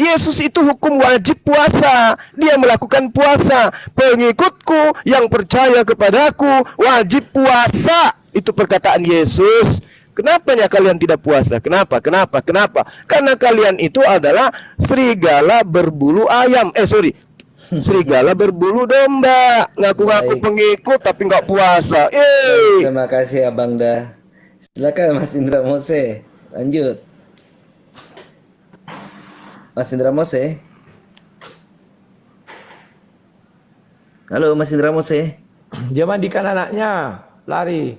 Yesus itu hukum wajib puasa. Dia melakukan puasa. Pengikutku yang percaya kepadaku wajib puasa. Itu perkataan Yesus. Kenapanya kalian tidak puasa? Kenapa? Karena kalian itu adalah serigala berbulu ayam. Serigala berbulu domba. Ngaku-ngaku pengikut tapi nggak puasa. Terima kasih Abang dah. Silakan Mas Indra Mose. Lanjut. Mas Indra Mose. Halo Mas Indra Mose. Dia mandikan anaknya, lari.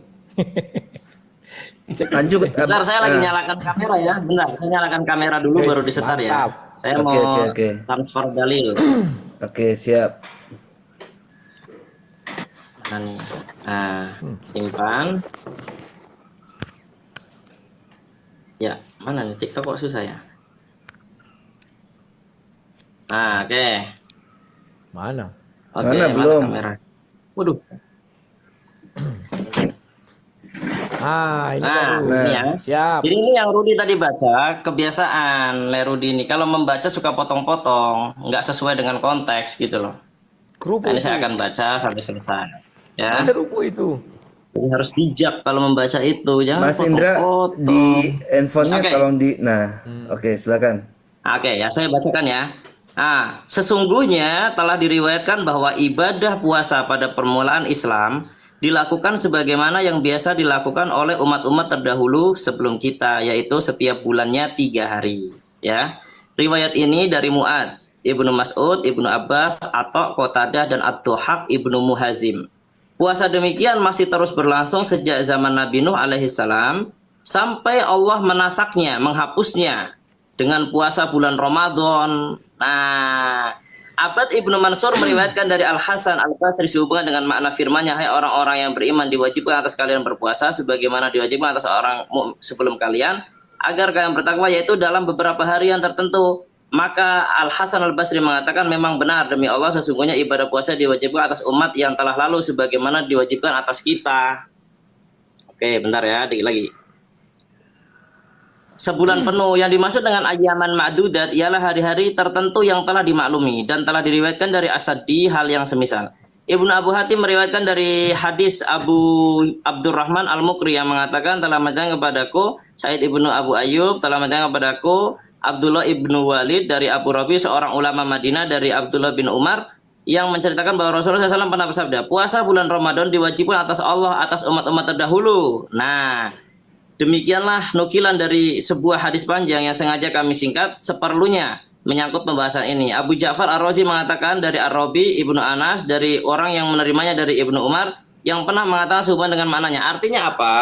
Lanjut. Bentar, saya lagi nyalakan kamera ya. Bentar, saya nyalakan kamera dulu baru disetar ya. Saya mau transfer dalil. Oke, siap. Nah, simpan. Ya, mana nih TikTok kok susah ya? Nah, oke. Mana? Mana belum? Kamera. Waduh. Ini ini ya. Siap. Jadi ini yang Rudi tadi baca, kebiasaan Rudi ini kalau membaca suka potong-potong, nggak sesuai dengan konteks gitu loh. Nah, ini saya akan baca sampai selesai. Ya. Ada ruku itu. Jadi harus bijak kalau membaca itu, jangan Mas Indra di handphonenya tolong di. Oke, silakan. Oke, ya saya bacakan ya. Sesungguhnya telah diriwayatkan bahwa ibadah puasa pada permulaan Islam dilakukan sebagaimana yang biasa dilakukan oleh umat-umat terdahulu sebelum kita, yaitu setiap bulannya 3 hari. Ya, riwayat ini dari Mu'adz, Ibnu Mas'ud, Ibnu Abbas, Atha, Qatadah, dan Ad-Dhahhak Ibnu Muhazim. Puasa demikian masih terus berlangsung sejak zaman Nabi Nuh alaihissalam sampai Allah menasaknya, menghapusnya dengan puasa bulan Ramadan. Nah, Abad Ibnu Mansur meriwayatkan dari Al-Hasan Al-Basri sehubungan dengan makna firman-Nya, hai orang-orang yang beriman, diwajibkan atas kalian berpuasa sebagaimana diwajibkan atas orang sebelum kalian agar kalian bertakwa, yaitu dalam beberapa hari yang tertentu. Maka Al-Hasan Al-Basri mengatakan, memang benar demi Allah sesungguhnya ibadah puasa diwajibkan atas umat yang telah lalu sebagaimana diwajibkan atas kita. Oke, bentar ya, dikit lagi. Sebulan penuh, yang dimaksud dengan ayyaman ma'dudat ialah hari-hari tertentu yang telah dimaklumi dan telah diriwayatkan dari As-Saddi hal yang semisal. Ibnu Abu Hatim meriwayatkan dari hadis Abu Abdurrahman Al-Mukri yang mengatakan, telah mendatangkan kepadaku Said Ibnu Abu Ayyub, telah mendatangkan kepadaku Abdullah Ibnu Walid dari Abu Rabi, seorang ulama Madinah, dari Abdullah bin Umar yang menceritakan bahwa Rasulullah SAW pernah bersabda, puasa bulan Ramadan diwajibkan atas Allah atas umat-umat terdahulu. Nah, demikianlah nukilan dari sebuah hadis panjang yang sengaja kami singkat seperlunya menyangkut pembahasan ini. Abu Ja'far Ar-Razi mengatakan dari Ar-Rabi Ibnu Anas, dari orang yang menerimanya dari Ibnu Umar yang pernah mengatakan sehubungan dengan maknanya. Artinya apa?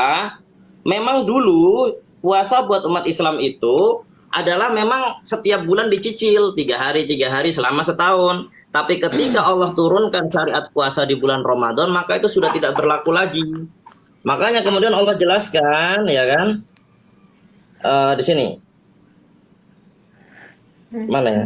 Memang dulu puasa buat umat Islam itu adalah memang setiap bulan dicicil 3 hari selama setahun. Tapi ketika Allah turunkan syariat puasa di bulan Ramadan, maka itu sudah tidak berlaku lagi. Makanya kemudian Allah jelaskan, ya kan, di sini. Mana ya?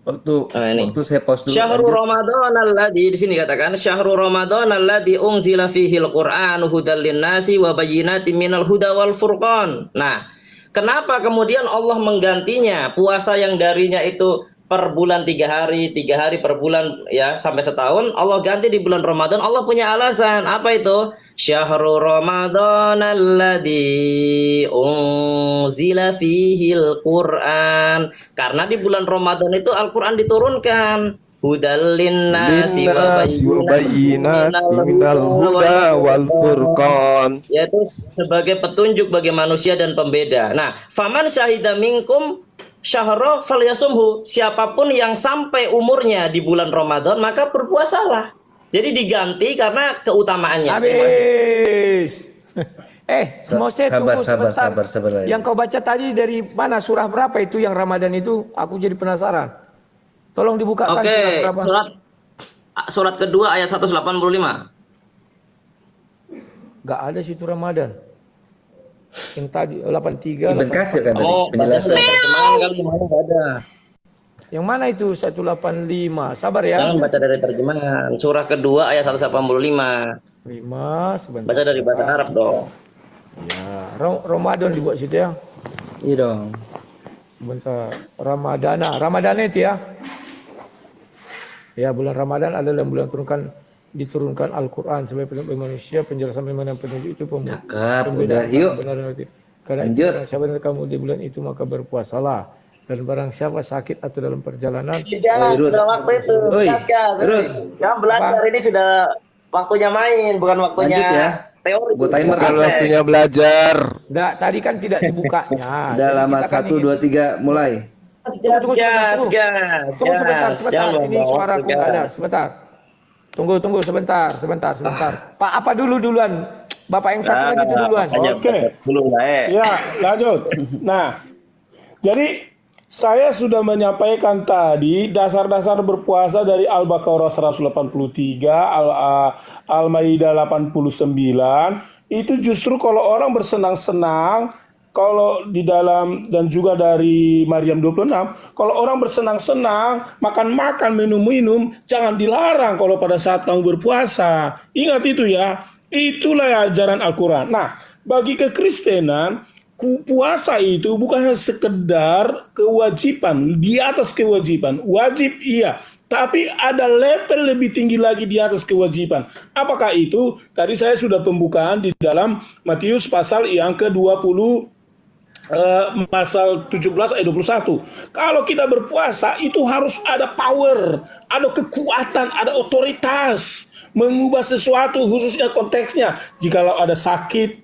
Waktu saya pause dulu. Syahrul Ramadan alladzi, di sini katakan Syahrul Ramadan alladzi unzila fihil Qur'an hudal linnasi wa bayyinatin minal huda wal furqan. Nah, kenapa kemudian Allah menggantinya puasa yang darinya itu per bulan 3 hari per bulan ya sampai setahun, Allah ganti di bulan Ramadan? Allah punya alasan. Apa itu? Syahrul Ramadan alladzi unzila fihil Qur'an. Karena di bulan Ramadan itu Al-Qur'an diturunkan. Hudal linnasi wa bayyinatin minal huda wal furqan. Yaitu sebagai petunjuk bagi manusia dan pembeda. Nah, faman syahida minkum syahra falyasumhu, siapapun yang sampai umurnya di bulan Ramadan maka berpuasalah. Jadi diganti karena keutamaannya. Habis. Mose, sabar. Yang kau baca tadi dari mana, surah berapa itu yang Ramadan itu? Aku jadi penasaran. Tolong dibukakan. Oke, surat kedua ayat 185. Gak ada situ Ramadan. Yang tadi 83. Ibn Katsir kan tadi penjelasan. Kali mana enggak ada. Yang mana itu 185? Sabar ya. Jangan baca dari terjemahan. Surah kedua ayat 185. 5 sebentar. Baca dari bahasa Arab dong. Ya. Ramadan dibuat situ ya. Iya dong. Sebentar. Ramadana itu ya. Ya, bulan Ramadan adalah bulan diturunkan Al-Quran sebagai petunjuk manusia, penjelasan bagaimana petunjuk itu Cakep, udah yuk. Karena Lanjut. siapa yang kamu di bulan itu maka berpuasalah. Dan barang siapa sakit atau dalam perjalanan. Jangan, Rud. sudah waktu itu. Oi, Gas. Rud. Jangan belajar, ini sudah waktunya main, bukan waktunya Lanjut ya. teori. Gua timer. Bukan waktunya belajar. Enggak, tadi kan tidak dibukanya. Udah Jadi lama, kita kan 1, 2, 3, mulai. Tunggu sebentar. Ini suaraku nggak ada. Sebentar. Tunggu sebentar. Pak, apa duluan? Bapak yang satu lagi itu duluan. Oke. Ya, lanjut. Nah, jadi saya sudah menyampaikan tadi dasar-dasar berpuasa dari Al-Baqarah 183, Al-Maidah 89. Itu justru kalau orang bersenang-senang, kalau di dalam dan juga dari Maryam 26, kalau orang bersenang-senang, makan-makan, minum-minum, jangan dilarang kalau pada saat kamu berpuasa. Ingat itu ya, itulah ajaran Al-Quran. Nah, bagi kekristenan, puasa itu bukan hanya sekedar kewajiban, di atas kewajiban. Wajib iya, tapi ada level lebih tinggi lagi di atas kewajiban. Apakah itu? Tadi saya sudah pembukaan di dalam Matius pasal yang ke-20, pasal 17 ayat 21. Kalau kita berpuasa itu harus ada power, ada kekuatan, ada otoritas mengubah sesuatu, khususnya konteksnya. Jikalau ada sakit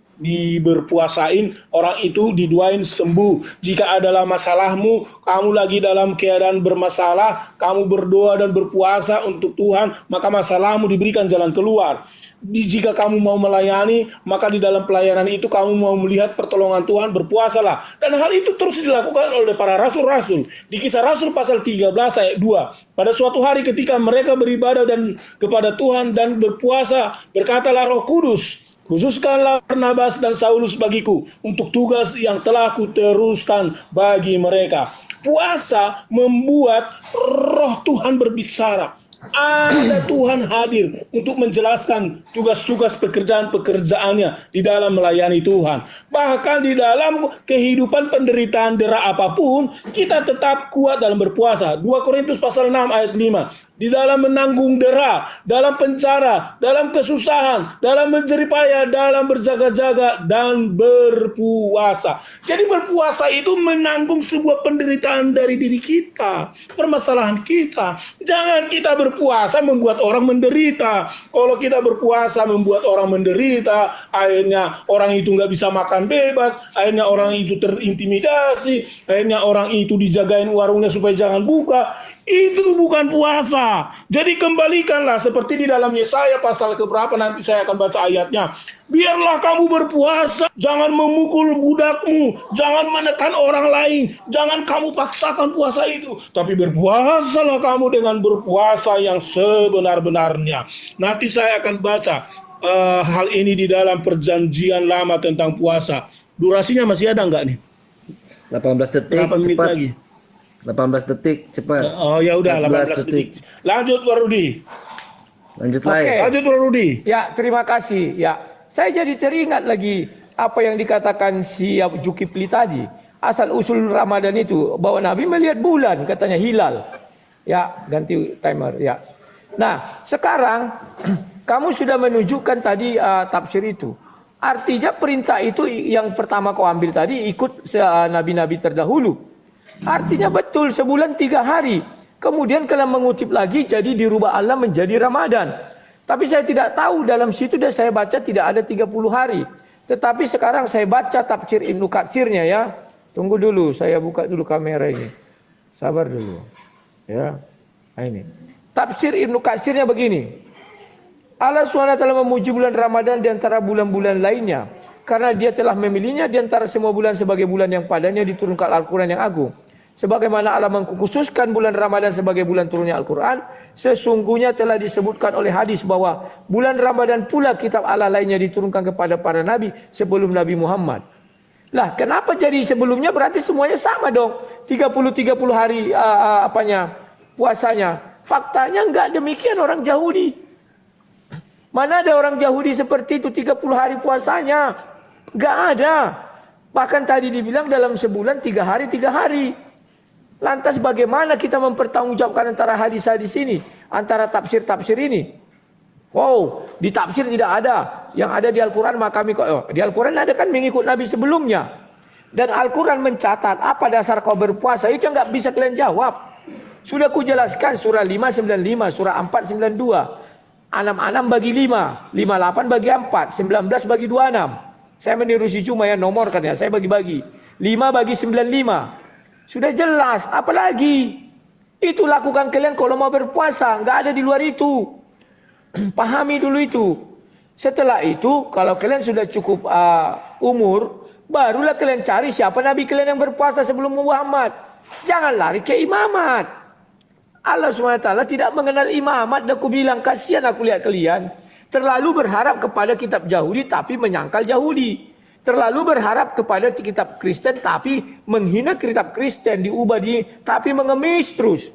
berpuasain, orang itu diduain sembuh. Jika adalah masalahmu, kamu lagi dalam keadaan bermasalah, kamu berdoa dan berpuasa untuk Tuhan, maka masalahmu diberikan jalan keluar. Jika kamu mau melayani, maka di dalam pelayanan itu kamu mau melihat pertolongan Tuhan, berpuasalah. Dan hal itu terus dilakukan oleh para rasul-rasul. Di Kisah Rasul pasal 13 ayat 2. Pada suatu hari ketika mereka beribadah dan kepada Tuhan dan berpuasa, berkatalah Roh Kudus, khususkanlah Barnabas dan Saulus bagiku untuk tugas yang telah kuteruskan bagi mereka. Puasa membuat Roh Tuhan berbicara. Ada Tuhan hadir untuk menjelaskan tugas-tugas pekerjaan-pekerjaannya di dalam melayani Tuhan. Bahkan di dalam kehidupan penderitaan dera apapun, kita tetap kuat dalam berpuasa. 2 Korintus pasal 6 ayat 5. Di dalam menanggung dera, dalam penjara, dalam kesusahan, dalam menjeripaya, dalam berjaga-jaga, dan berpuasa. Jadi berpuasa itu menanggung sebuah penderitaan dari diri kita, permasalahan kita. Jangan kita berpuasa membuat orang menderita. Kalau kita berpuasa membuat orang menderita, akhirnya orang itu nggak bisa makan bebas, akhirnya orang itu terintimidasi, akhirnya orang itu dijagain warungnya supaya jangan buka. Itu bukan puasa. Jadi kembalikanlah seperti di dalam Yesaya pasal keberapa, nanti saya akan baca ayatnya. Biarlah kamu berpuasa, jangan memukul budakmu, jangan menekan orang lain, jangan kamu paksakan puasa itu, tapi berpuasalah kamu dengan berpuasa yang sebenar-benarnya. Nanti saya akan baca hal ini di dalam Perjanjian Lama tentang puasa. Durasinya masih ada nggak nih? 18 detik, Berapa menit cepat. lagi? 18 detik, cepat. Oh ya udah, 18 detik. Lanjut Pak Rudi. Lanjut Oke. lagi. Lanjut Pak Rudi. Ya, terima kasih. Ya, saya jadi teringat lagi apa yang dikatakan si Zulkifli tadi. Asal usul Ramadan itu bahwa Nabi melihat bulan, katanya hilal. Ya, ganti timer. Ya. Nah, sekarang kamu sudah menunjukkan tadi tafsir itu. Artinya perintah itu yang pertama kau ambil tadi ikut nabi-nabi terdahulu. Artinya betul sebulan 3 hari. Kemudian kalau mengutip lagi jadi dirubah Allah menjadi Ramadan. Tapi saya tidak tahu dalam situ dan saya baca tidak ada 30 hari. Tetapi sekarang saya baca tafsir Ibnu Katsirnya ya. Tunggu dulu, saya buka dulu kamera ini. Sabar dulu. Ya. Nah ini. Tafsir Ibnu Katsirnya begini. Allah SWT memuji bulan Ramadan di antara bulan-bulan lainnya. Karena dia telah memilihnya di antara semua bulan sebagai bulan yang padanya diturunkan Al-Quran yang agung. Sebagaimana Allah mengkhususkan bulan Ramadan sebagai bulan turunnya Al-Quran, sesungguhnya telah disebutkan oleh hadis bahwa bulan Ramadan pula kitab Allah lainnya diturunkan kepada para nabi sebelum Nabi Muhammad. Lah, kenapa jadi sebelumnya? Berarti semuanya sama dong. 30 hari puasanya. Faktanya enggak demikian orang Yahudi. Mana ada orang Yahudi seperti itu 30 hari puasanya? Nggak ada. Bahkan tadi dibilang dalam sebulan 3 hari 3 hari. Lantas bagaimana kita mempertanggungjawabkan antara hadis-hadis ini, antara tafsir-tafsir ini? Wow, di tafsir tidak ada. Yang ada di Al-Quran maka di Al-Quran ada kan mengikut Nabi sebelumnya. Dan Al-Quran mencatat apa dasar kau berpuasa. Itu yang nggak bisa kalian jawab. Sudah kujelaskan surah 595, surah 492. 66 bagi 5, 58 bagi 4, 19 bagi 26. Saya meniru si Cuma ya, nomor kan ya, saya bagi-bagi. 5 bagi 95. Sudah jelas, apalagi? Itu lakukan kalian kalau mau berpuasa, nggak ada di luar itu. Pahami dulu itu. Setelah itu, kalau kalian sudah cukup umur, barulah kalian cari siapa Nabi kalian yang berpuasa sebelum Muhammad. Jangan lari ke imamat. Allah SWT tidak mengenal imamat. Dan aku bilang, kasihan aku lihat kalian. Terlalu berharap kepada kitab Yahudi tapi menyangkal Yahudi. Terlalu berharap kepada kitab Kristen tapi menghina kitab Kristen, diubah tapi mengemis terus.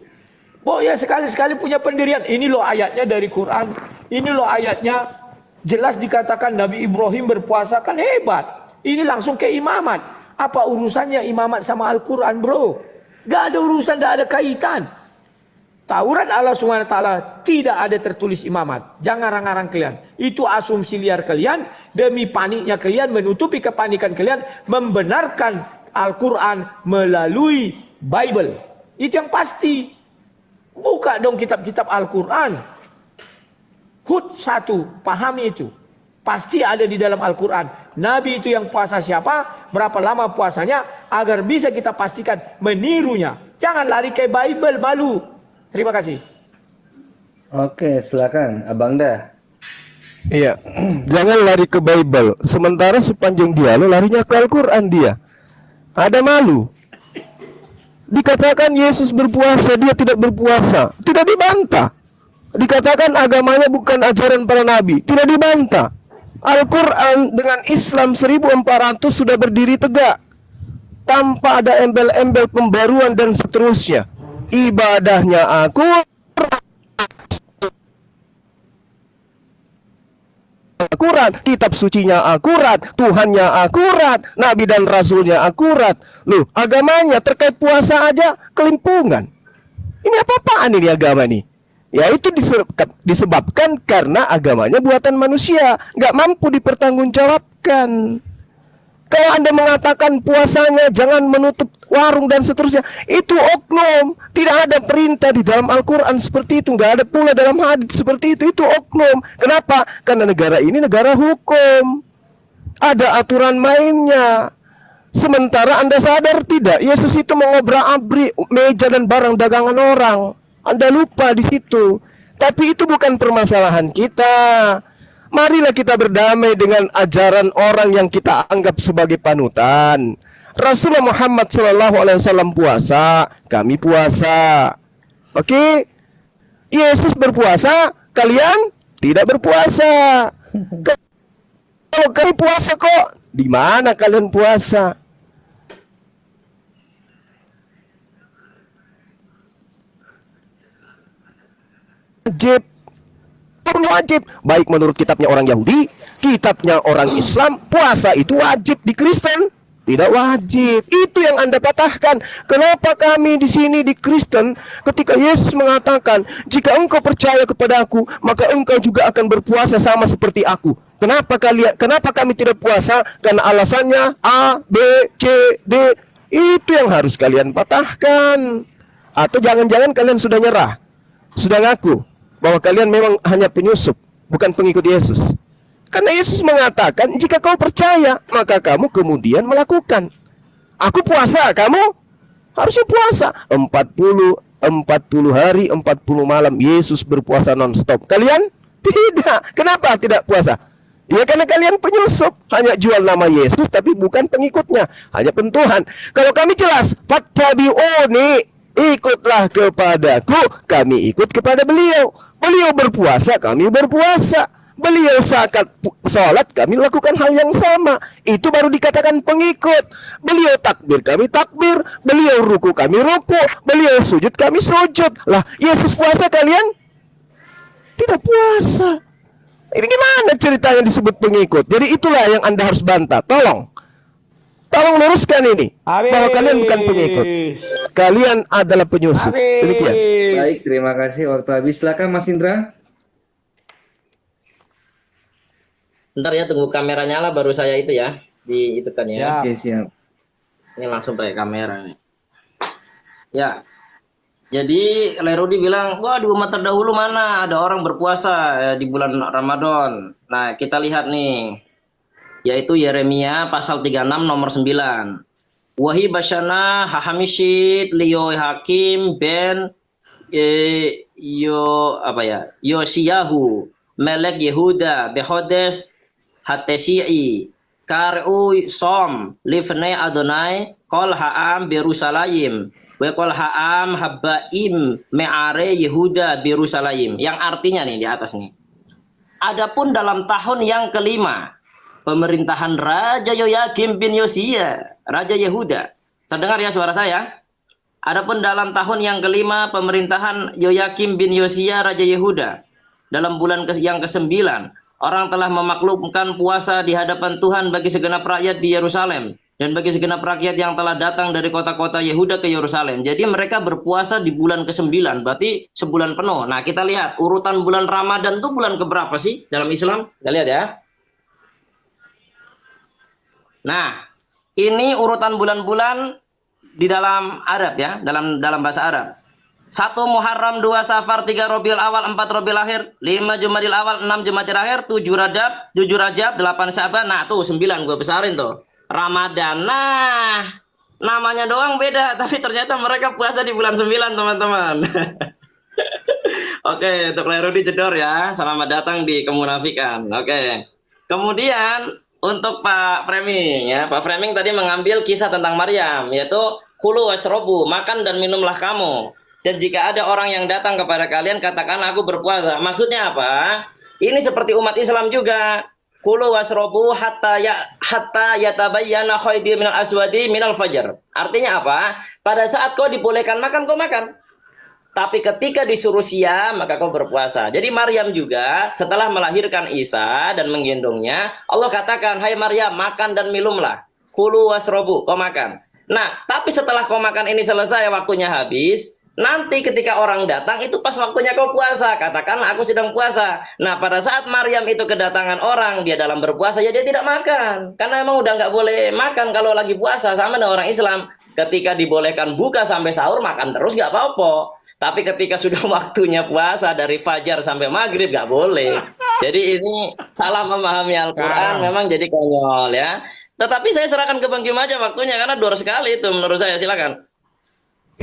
Ya sekali-sekali punya pendirian. Ini loh ayatnya dari Quran. Ini loh ayatnya jelas dikatakan Nabi Ibrahim berpuasa, kan hebat. Ini langsung ke imamat. Apa urusannya imamat sama Al-Quran, bro? Gak ada urusan, gak ada kaitan. Taurat Allah SWT tidak ada tertulis imamat. Jangan ngarang-ngarang kalian. Itu asumsi liar kalian. Demi paniknya kalian, menutupi kepanikan kalian, membenarkan Al-Quran melalui Bible. Itu yang pasti. Buka dong kitab-kitab Al-Quran. Hud 1, pahami itu. Pasti ada di dalam Al-Quran. Nabi itu yang puasa siapa, berapa lama puasanya, agar bisa kita pastikan menirunya. Jangan lari ke Bible, malu. Terima kasih. Oke, silakan Abang Da. Iya, jangan lari ke Bible. Sementara sepanjang dialog larinya ke Al-Quran dia. Ada malu. Dikatakan Yesus berpuasa, dia tidak berpuasa. Tidak dibantah. Dikatakan agamanya bukan ajaran para nabi. Tidak dibantah. Al-Quran dengan Islam 1400 sudah berdiri tegak. Tanpa ada embel-embel pembaruan dan seterusnya. Ibadahnya akurat, kitab sucinya akurat, Tuhannya akurat, Nabi dan Rasulnya akurat. Loh, agamanya terkait puasa aja kelimpungan. Ini apa-apaan ini agama nih? Ya itu disebabkan karena agamanya buatan manusia, nggak mampu dipertanggungjawabkan. Kalau Anda mengatakan puasanya jangan menutup warung dan seterusnya, itu oknum. Tidak ada perintah di dalam Al-Quran seperti itu. Nggak ada pula dalam hadis seperti itu. Itu oknum. Kenapa? Karena negara ini negara hukum. Ada aturan mainnya. Sementara Anda sadar tidak? Yesus itu mengobrak-abrik meja dan barang dagangan orang. Anda lupa di situ. Tapi itu bukan permasalahan kita. Marilah kita berdamai dengan ajaran orang yang kita anggap sebagai panutan. Rasulullah Muhammad SAW puasa, kami puasa. Oke? Yesus berpuasa, kalian tidak berpuasa. Kalau kami puasa kok, di mana kalian puasa? Wajib. Wajib, baik menurut kitabnya orang Yahudi, kitabnya orang Islam, puasa itu wajib. Di Kristen tidak wajib. Itu yang Anda patahkan. Kenapa kami di sini di Kristen, ketika Yesus mengatakan, jika engkau percaya kepada aku, maka engkau juga akan berpuasa sama seperti aku. Kenapa kami tidak puasa? Karena alasannya A, B, C, D. Itu yang harus kalian patahkan. Atau jangan-jangan kalian sudah nyerah, sudah ngaku bahwa kalian memang hanya penyusup, bukan pengikut Yesus. Karena Yesus mengatakan, jika kau percaya, maka kamu kemudian melakukan. Aku puasa, kamu harusnya puasa. 40 hari, 40 malam, Yesus berpuasa non-stop. Kalian tidak. Kenapa tidak puasa? Ya karena kalian penyusup, hanya jual nama Yesus, tapi bukan pengikutnya, hanya pentuhan. Kalau kami jelas, fattabi'uni, ikutlah kepadaku, kami ikut kepada beliau. Beliau berpuasa, kami berpuasa. Beliau sholat, kami lakukan hal yang sama. Itu baru dikatakan pengikut. Beliau takbir, kami takbir. Beliau ruku, kami ruku. Beliau sujud, kami sujud. Lah, Yesus puasa, kalian tidak puasa. Ini gimana ceritanya disebut pengikut? Jadi itulah yang Anda harus bantah. Tolong luruskan ini. Bahwa kalian bukan pengikut. Kalian adalah penyusup. Demikian. Baik, terima kasih. Waktu habis. Silakan Mas Indra. Bentar ya, tunggu kamera nyala baru saya itu ya. Di itu kan ya. Oke, siap. Ini langsung pakai kamera nih. Ya. Jadi Lerudi bilang, wah di umat terdahulu mana ada orang berpuasa di bulan Ramadan. Nah, kita lihat nih. Yaitu Yeremia pasal 36 nomor 9. Wahi basyana hahamishit liyo hakim ben Yosiyahu melek Yehuda behodes hatesi'i kar'u som livnei Adonai kol ha'am Yerusalayim wa kol ha'am habbaim me'are Yehuda Yerusalayim. Yang artinya nih di atas nih. Adapun dalam tahun yang kelima pemerintahan Raja Yoyakim bin Yosia, Raja Yehuda. Terdengar ya suara saya? Adapun dalam tahun yang kelima pemerintahan Yoyakim bin Yosia, Raja Yehuda, dalam bulan yang ke-9, orang telah memaklumkan puasa di hadapan Tuhan bagi segenap rakyat di Yerusalem dan bagi segenap rakyat yang telah datang dari kota-kota Yehuda ke Yerusalem. Jadi mereka berpuasa di bulan ke-9, berarti sebulan penuh. Nah, kita lihat urutan bulan Ramadan itu bulan keberapa sih dalam Islam? Kita lihat ya. Nah, ini urutan bulan-bulan di dalam Arab ya, dalam bahasa Arab. 1 Muharram, 2 Safar, 3 Rabiul Awal, 4 Rabiul Akhir, 5 Jumadil Awal, 6 Jumadil Akhir, 7 Rajab, 8 Syaban. Nah, tuh 9 gue besarin tuh. Ramadan. Nah, namanya doang beda, tapi ternyata mereka puasa di bulan 9, teman-teman. Oke, untuk Lerudi jedor ya. Selamat datang di Kemunafikan. Oke. Kemudian untuk Pak Framing ya, Pak Framing tadi mengambil kisah tentang Maryam, yaitu kulu wasrobu, makan dan minumlah kamu. Dan jika ada orang yang datang kepada kalian, katakanlah aku berpuasa. Maksudnya apa? Ini seperti umat Islam juga. Kulu wasrobu hatta yatabayyana khaydi minal aswadi minal fajar. Artinya apa? Pada saat kau dibolehkan makan, kau makan. Tapi ketika disuruh siam, maka kau berpuasa. Jadi Maryam juga setelah melahirkan Isa dan menggendongnya, Allah katakan, hai Maryam, makan dan minumlah. Kulu wasrobu, kau makan. Nah, tapi setelah kau makan ini selesai, waktunya habis, nanti ketika orang datang, itu pas waktunya kau puasa. Katakanlah aku sedang puasa. Nah, pada saat Maryam itu kedatangan orang, dia dalam berpuasa, ya dia tidak makan. Karena emang udah nggak boleh makan kalau lagi puasa, sama dengan orang Islam. Ketika dibolehkan buka sampai sahur, makan terus nggak apa-apa. Tapi ketika sudah waktunya puasa dari fajar sampai maghrib nggak boleh. Jadi ini salah memahami Al-Quran, memang jadi konyol ya. Tetapi saya serahkan ke Bang Kim aja waktunya karena dor sekali itu menurut saya. Silakan.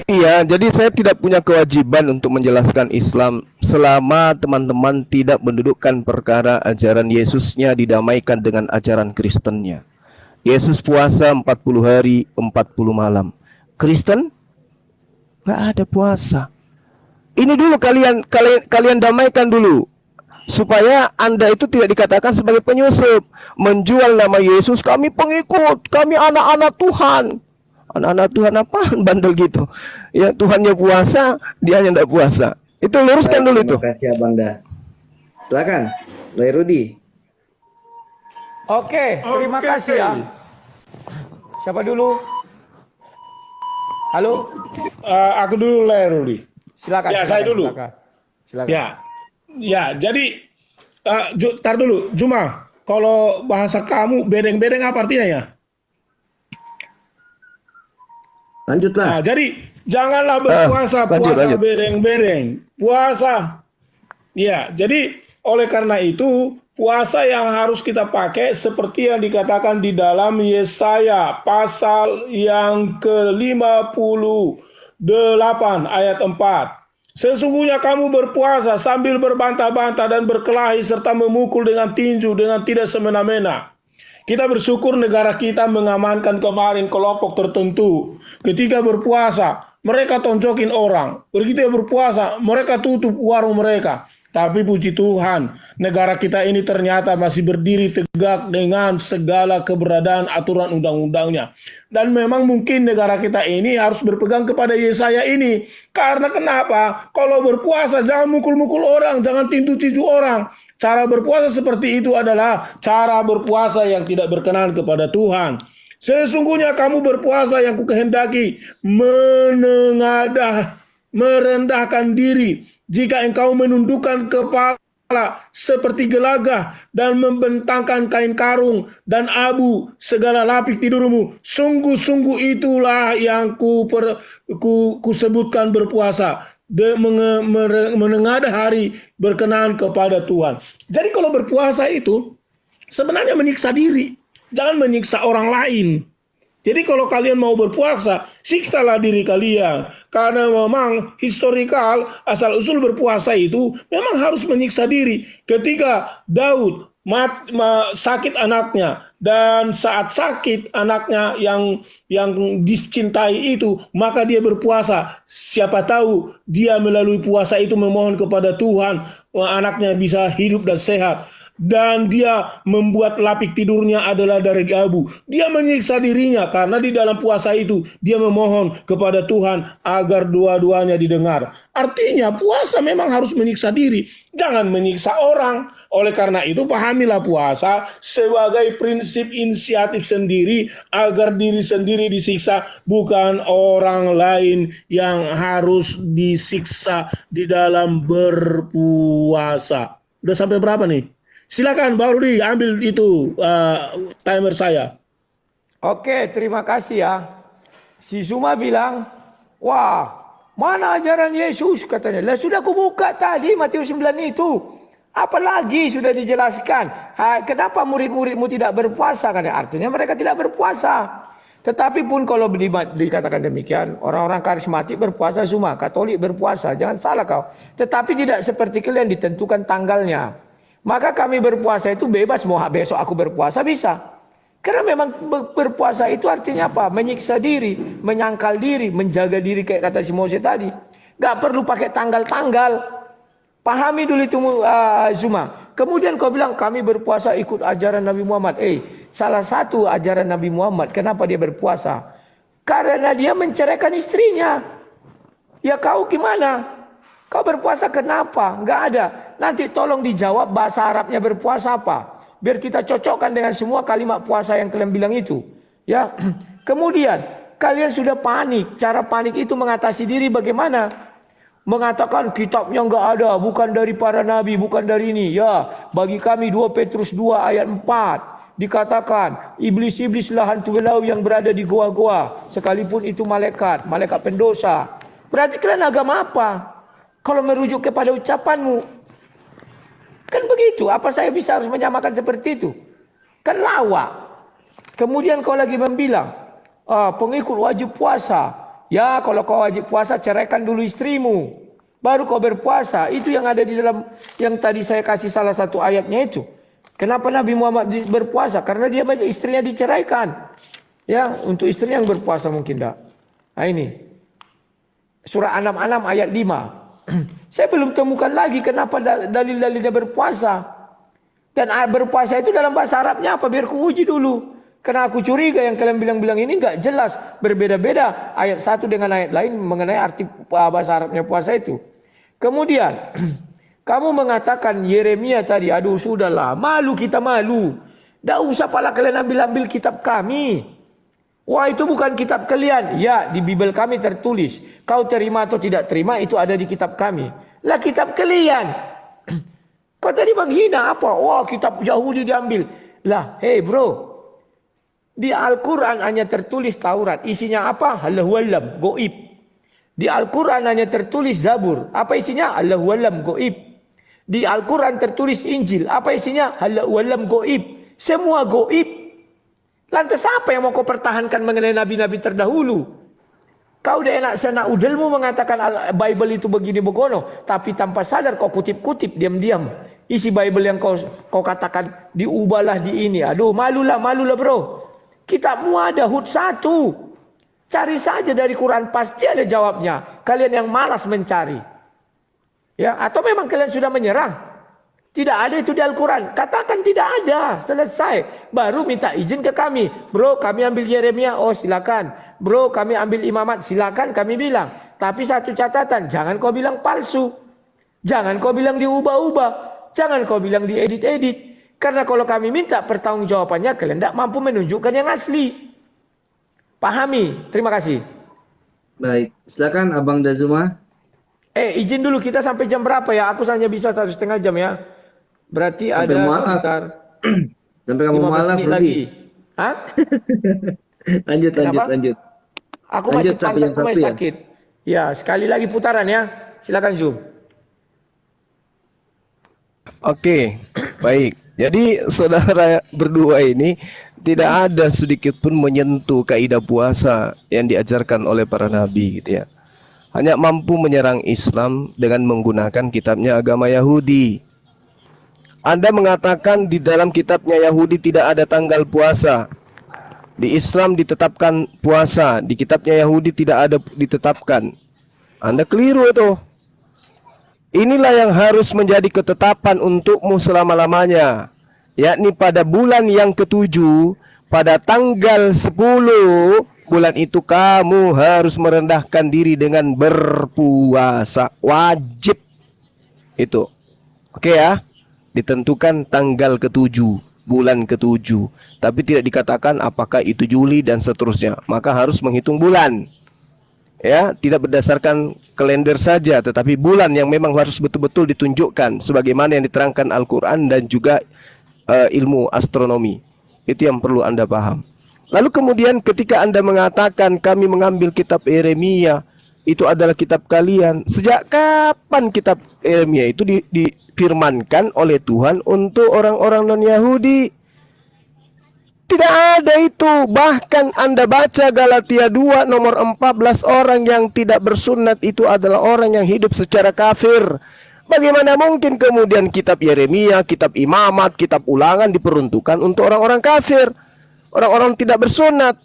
Iya, jadi saya tidak punya kewajiban untuk menjelaskan Islam selama teman-teman tidak mendudukkan perkara ajaran Yesusnya didamaikan dengan ajaran Kristennya. Yesus puasa 40 hari, 40 malam. Kristen nggak ada puasa. Ini dulu kalian damaikan dulu supaya Anda itu tidak dikatakan sebagai penyusup, menjual nama Yesus, kami pengikut, kami anak-anak Tuhan. Anak-anak Tuhan apaan bandel gitu. Ya, Tuhannya puasa, dia hanya tidak puasa. Itu luruskan dulu itu. Terima kasih Abang Da. Silakan, Lerudi. Oke, terima kasih ya. Siapa dulu? Halo? Aku dulu Lerudi. Silakan. Ya, saya dulu. Silakan. Ya, jadi tar dulu, Juma. Kalau bahasa kamu bedeng-bedeng apa artinya ya? Lanjutlah. Nah, jadi janganlah berpuasa puasa bereng-bereng. Puasa. Ya, jadi oleh karena itu puasa yang harus kita pakai seperti yang dikatakan di dalam Yesaya pasal yang ke-58 ayat 4. Sesungguhnya kamu berpuasa sambil berbantah-bantah dan berkelahi serta memukul dengan tinju dengan tidak semena-mena. Kita bersyukur negara kita mengamankan kemarin kelompok tertentu. Ketika berpuasa, mereka tonjokin orang. Begitu berpuasa, mereka tutup warung mereka. Tapi puji Tuhan, negara kita ini ternyata masih berdiri tegak dengan segala keberadaan aturan undang-undangnya. Dan memang mungkin negara kita ini harus berpegang kepada Yesaya ini. Karena kenapa? Kalau berpuasa jangan mukul-mukul orang, jangan tinju-tinju orang. Cara berpuasa seperti itu adalah cara berpuasa yang tidak berkenan kepada Tuhan. Sesungguhnya kamu berpuasa yang kukehendaki, merendahkan diri. Jika engkau menundukkan kepala seperti gelagah dan membentangkan kain karung dan abu segala lapik tidurmu, sungguh-sungguh itulah yang kusebutkan berpuasa, menengadah hari berkenan kepada Tuhan. Jadi kalau berpuasa itu sebenarnya menyiksa diri, jangan menyiksa orang lain. Jadi kalau kalian mau berpuasa, siksalah diri kalian. Karena memang historikal, asal-usul berpuasa itu memang harus menyiksa diri. Ketika Daud sakit anaknya, dan saat sakit anaknya yang dicintai itu, maka dia berpuasa. Siapa tahu dia melalui puasa itu memohon kepada Tuhan, anaknya bisa hidup dan sehat. Dan dia membuat lapik tidurnya adalah dari abu. Dia menyiksa dirinya karena di dalam puasa itu dia memohon kepada Tuhan agar dua-duanya didengar. Artinya puasa memang harus menyiksa diri, jangan menyiksa orang. Oleh karena itu pahamilah puasa sebagai prinsip inisiatif sendiri agar diri sendiri disiksa, bukan orang lain yang harus disiksa di dalam berpuasa. Udah sampai berapa nih? Silakan Pak Rudi, ambil itu timer saya. Oke, terima kasih ya. Si Zuma bilang, wah, mana ajaran Yesus katanya. Lah sudah aku buka tadi Matius 9 itu. Apalagi sudah dijelaskan. Kenapa murid-muridmu tidak berpuasa? Karena artinya mereka tidak berpuasa. Tetapi pun kalau dikatakan demikian, orang-orang karismatik berpuasa semua, Katolik berpuasa, jangan salah kau. Tetapi tidak seperti kalian ditentukan tanggalnya. Maka kami berpuasa itu bebas, mau besok aku berpuasa bisa. Karena memang berpuasa itu artinya apa? Menyiksa diri, menyangkal diri, menjaga diri kayak kata si Mose tadi. Gak perlu pakai tanggal-tanggal. Pahami dulu itu Zuma. Kemudian kau bilang kami berpuasa ikut ajaran Nabi Muhammad. Salah satu ajaran Nabi Muhammad, kenapa dia berpuasa? Karena dia menceraikan istrinya. Ya kau gimana? Kau berpuasa kenapa? Enggak ada. Nanti tolong dijawab bahasa Arabnya berpuasa apa. Biar kita cocokkan dengan semua kalimat puasa yang kalian bilang itu. Ya. Kemudian kalian sudah panik. Cara panik itu mengatasi diri bagaimana? Mengatakan kitabnya enggak ada. Bukan dari para nabi. Bukan dari ini. Ya. Bagi kami 2 Petrus 2 ayat 4. Dikatakan iblis-iblislah hantu belau yang berada di goa-goa. Sekalipun itu malaikat. Malaikat pendosa. Berarti kalian agama apa? Kalau merujuk kepada ucapanmu. Kan begitu. Apa saya bisa harus menyamakan seperti itu? Kan lawak. Kemudian kau lagi membilang, pengikut wajib puasa. Ya kalau kau wajib puasa ceraikan dulu istrimu. Baru kau berpuasa. Itu yang ada di dalam yang tadi saya kasih salah satu ayatnya itu. Kenapa Nabi Muhammad berpuasa? Karena dia banyak istrinya diceraikan. Ya untuk istrinya yang berpuasa mungkin tak. Nah ini. Surah An-An'am ayat 5. Saya belum temukan lagi kenapa dalil-dalilnya berpuasa. Dan berpuasa itu dalam bahasa Arabnya apa? Biar ku uji dulu. Karena aku curiga yang kalian bilang-bilang ini enggak jelas. Berbeda-beda ayat satu dengan ayat lain mengenai arti bahasa Arabnya puasa itu. Kemudian kamu mengatakan Yeremia tadi, aduh sudahlah, malu kita malu. Tak usah pala kalian ambil-ambil kitab kami. Wah itu bukan kitab kalian. Ya di Bible kami tertulis. Kau terima atau tidak terima itu ada di kitab kami. Lah kitab kalian. Kau tadi menghina apa? Wah kitab Yahudi diambil. Lah hey bro. Di Al-Quran hanya tertulis Taurat. Isinya apa? Allahualam goib. Di Al-Quran hanya tertulis Zabur. Apa isinya? Allahualam goib. Di Al-Quran tertulis Injil. Apa isinya? Allahualam goib. Semua goib. Lantas apa yang mau kau pertahankan mengenai nabi-nabi terdahulu? Kau udah enak senak udelmu mengatakan Bible itu begini begono. Tapi tanpa sadar kau kutip-kutip diam-diam. Isi Bible yang kau katakan diubahlah di ini. Aduh malulah bro. Kitabmu ada Hud 1. Cari saja dari Quran pasti ada jawabnya. Kalian yang malas mencari. Ya, atau memang kalian sudah menyerah? Tidak ada itu di Al-Quran. Katakan tidak ada. Selesai. Baru minta izin ke kami. Bro, kami ambil Yeremia. Oh, silakan. Bro, kami ambil Imamat. Silakan, kami bilang. Tapi satu catatan. Jangan kau bilang palsu. Jangan kau bilang diubah-ubah. Jangan kau bilang diedit-edit. Karena kalau kami minta pertanggungjawabannya, kalian tidak mampu menunjukkan yang asli. Pahami. Terima kasih. Baik, silakan Abang Dazuma. Izin dulu, kita sampai jam berapa ya? Aku hanya bisa 1,5 jam ya. Berarti Sampai ada malam. sekitar Sampai kamu 15 malam menit Rudi. lagi. Hah? Lanjut. Kenapa? Aku masih Lanjut sampai jam pantatku masih 1 ya? sakit. Ya, sekali lagi putaran ya. Silakan Zoom. Oke, baik. Jadi saudara berdua ini tidak ada sedikit pun menyentuh kaidah puasa yang diajarkan oleh para nabi gitu ya. Hanya mampu menyerang Islam dengan menggunakan kitabnya agama Yahudi. Anda mengatakan di dalam kitabnya Yahudi tidak ada tanggal puasa. Di Islam ditetapkan puasa, di kitabnya Yahudi tidak ada ditetapkan. Anda keliru itu. Inilah yang harus menjadi ketetapan untukmu selama-lamanya, yakni pada bulan yang ketujuh, pada tanggal 10 bulan itu kamu harus merendahkan diri dengan berpuasa. Wajib itu. Oke ya. Ditentukan tanggal ketujuh, bulan ketujuh. Tapi tidak dikatakan apakah itu Juli dan seterusnya. Maka harus menghitung bulan. Ya, tidak berdasarkan kalender saja, tetapi bulan yang memang harus betul-betul ditunjukkan sebagaimana yang diterangkan Al-Quran dan juga ilmu astronomi. Itu yang perlu Anda paham. Lalu kemudian ketika Anda mengatakan kami mengambil kitab Yeremia, itu adalah kitab kalian. Sejak kapan kitab Yeremia itu difirmankan oleh Tuhan untuk orang-orang non-Yahudi? Tidak ada itu. Bahkan Anda baca Galatia 2 nomor 14, orang yang tidak bersunat itu adalah orang yang hidup secara kafir. Bagaimana mungkin kemudian kitab Yeremia, kitab Imamat, kitab Ulangan diperuntukkan untuk orang-orang kafir, orang-orang tidak bersunat?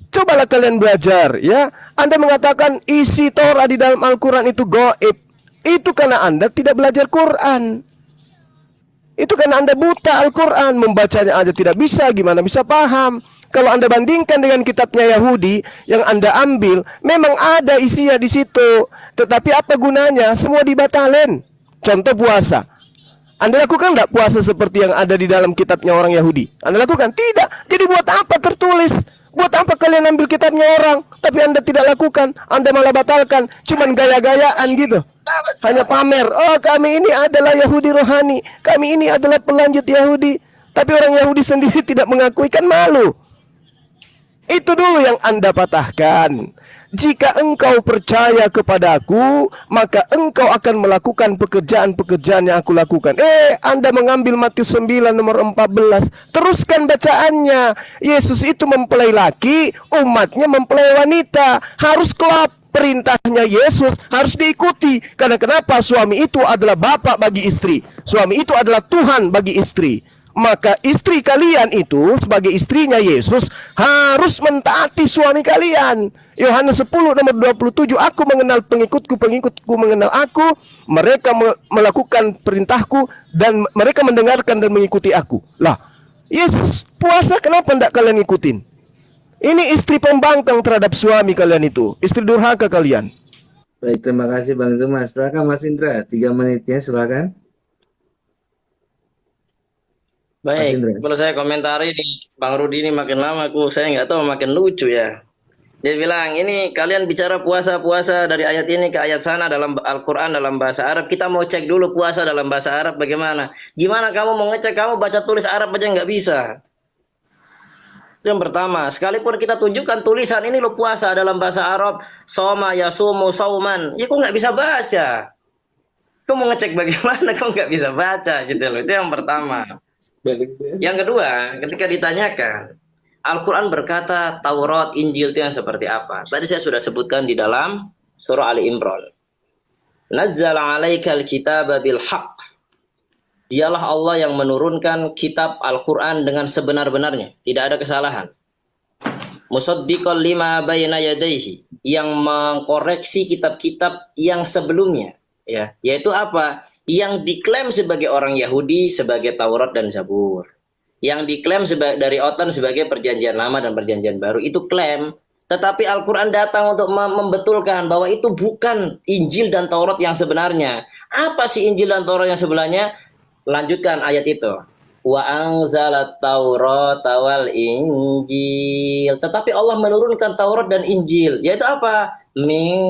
Cobalah kalian belajar ya. Anda mengatakan isi Torah di dalam Al-Quran itu gaib. Itu karena Anda tidak belajar Quran. Itu karena Anda buta Al-Quran, membacanya aja tidak bisa, gimana bisa paham? Kalau Anda bandingkan dengan kitabnya Yahudi yang Anda ambil, memang ada isinya di situ. Tetapi apa gunanya? Semua dibatalin. Contoh puasa. Anda lakukan enggak puasa seperti yang ada di dalam kitabnya orang Yahudi? Anda lakukan? Tidak. Jadi buat apa tertulis? Buat apa kalian ambil kitabnya orang, tapi Anda tidak lakukan? Anda malah batalkan. Cuman gaya-gayaan gitu. Hanya pamer. Oh, kami ini adalah Yahudi rohani. Kami ini adalah pelanjut Yahudi. Tapi orang Yahudi sendiri tidak mengakui, kan malu. Itu dulu yang Anda patahkan. Jika engkau percaya kepadaku, maka engkau akan melakukan pekerjaan-pekerjaan yang aku lakukan. Anda mengambil Matius 9 nomor 14. Teruskan bacaannya. Yesus itu mempelai laki, umatnya mempelai wanita. Harus klop. Perintahnya Yesus harus diikuti. Karena kenapa? Suami itu adalah bapak bagi istri. Suami itu adalah Tuhan bagi istri. Maka istri kalian itu sebagai istrinya Yesus harus mentaati suami kalian. Yohanes 10 nomor 27, aku mengenal pengikutku, pengikutku mengenal aku, mereka melakukan perintahku dan mereka mendengarkan dan mengikuti aku. Lah, Yesus puasa kenapa tidak kalian ikutin? Ini istri pembangkang terhadap suami kalian itu, istri durhaka kalian. Baik, terima kasih Bang Zuma. Silakan Mas Indra, 3 menitnya silakan. Baik, kalau saya komentari nih, Bang Rudi ini makin lama saya nggak tahu makin lucu ya. Dia bilang, ini kalian bicara puasa-puasa dari ayat ini ke ayat sana dalam Al-Quran dalam bahasa Arab. Kita mau cek dulu puasa dalam bahasa Arab bagaimana. Gimana kamu mau ngecek, kamu baca tulis Arab aja nggak bisa. Yang pertama, sekalipun kita tunjukkan tulisan ini lo puasa dalam bahasa Arab, soma yasumu sauman, ya kok nggak bisa baca. Kau mau ngecek bagaimana, kau nggak bisa baca gitu loh. Itu yang pertama. Yang kedua, ketika ditanyakan, Al-Quran berkata Taurat, Injil itu yang seperti apa? Tadi saya sudah sebutkan di dalam surah Ali Imran. Nazzala alaikal kitaba bil haqq. Dialah Allah yang menurunkan kitab Al-Quran dengan sebenar-benarnya. Tidak ada kesalahan. Musaddiqal lima bayna yadayhi. Yang mengkoreksi kitab-kitab yang sebelumnya. ya, yaitu apa? Yang diklaim sebagai orang Yahudi sebagai Taurat dan Zabur. Yang diklaim dari Otan sebagai Perjanjian Lama dan Perjanjian Baru, itu klaim. Tetapi Al-Quran datang untuk membetulkan bahwa itu bukan Injil dan Taurat yang sebenarnya. Apa sih Injil dan Taurat yang sebenarnya? Lanjutkan ayat itu. Wa anzalat Taurata wal Injil. Tetapi Allah menurunkan Taurat dan Injil. Yaitu apa? Min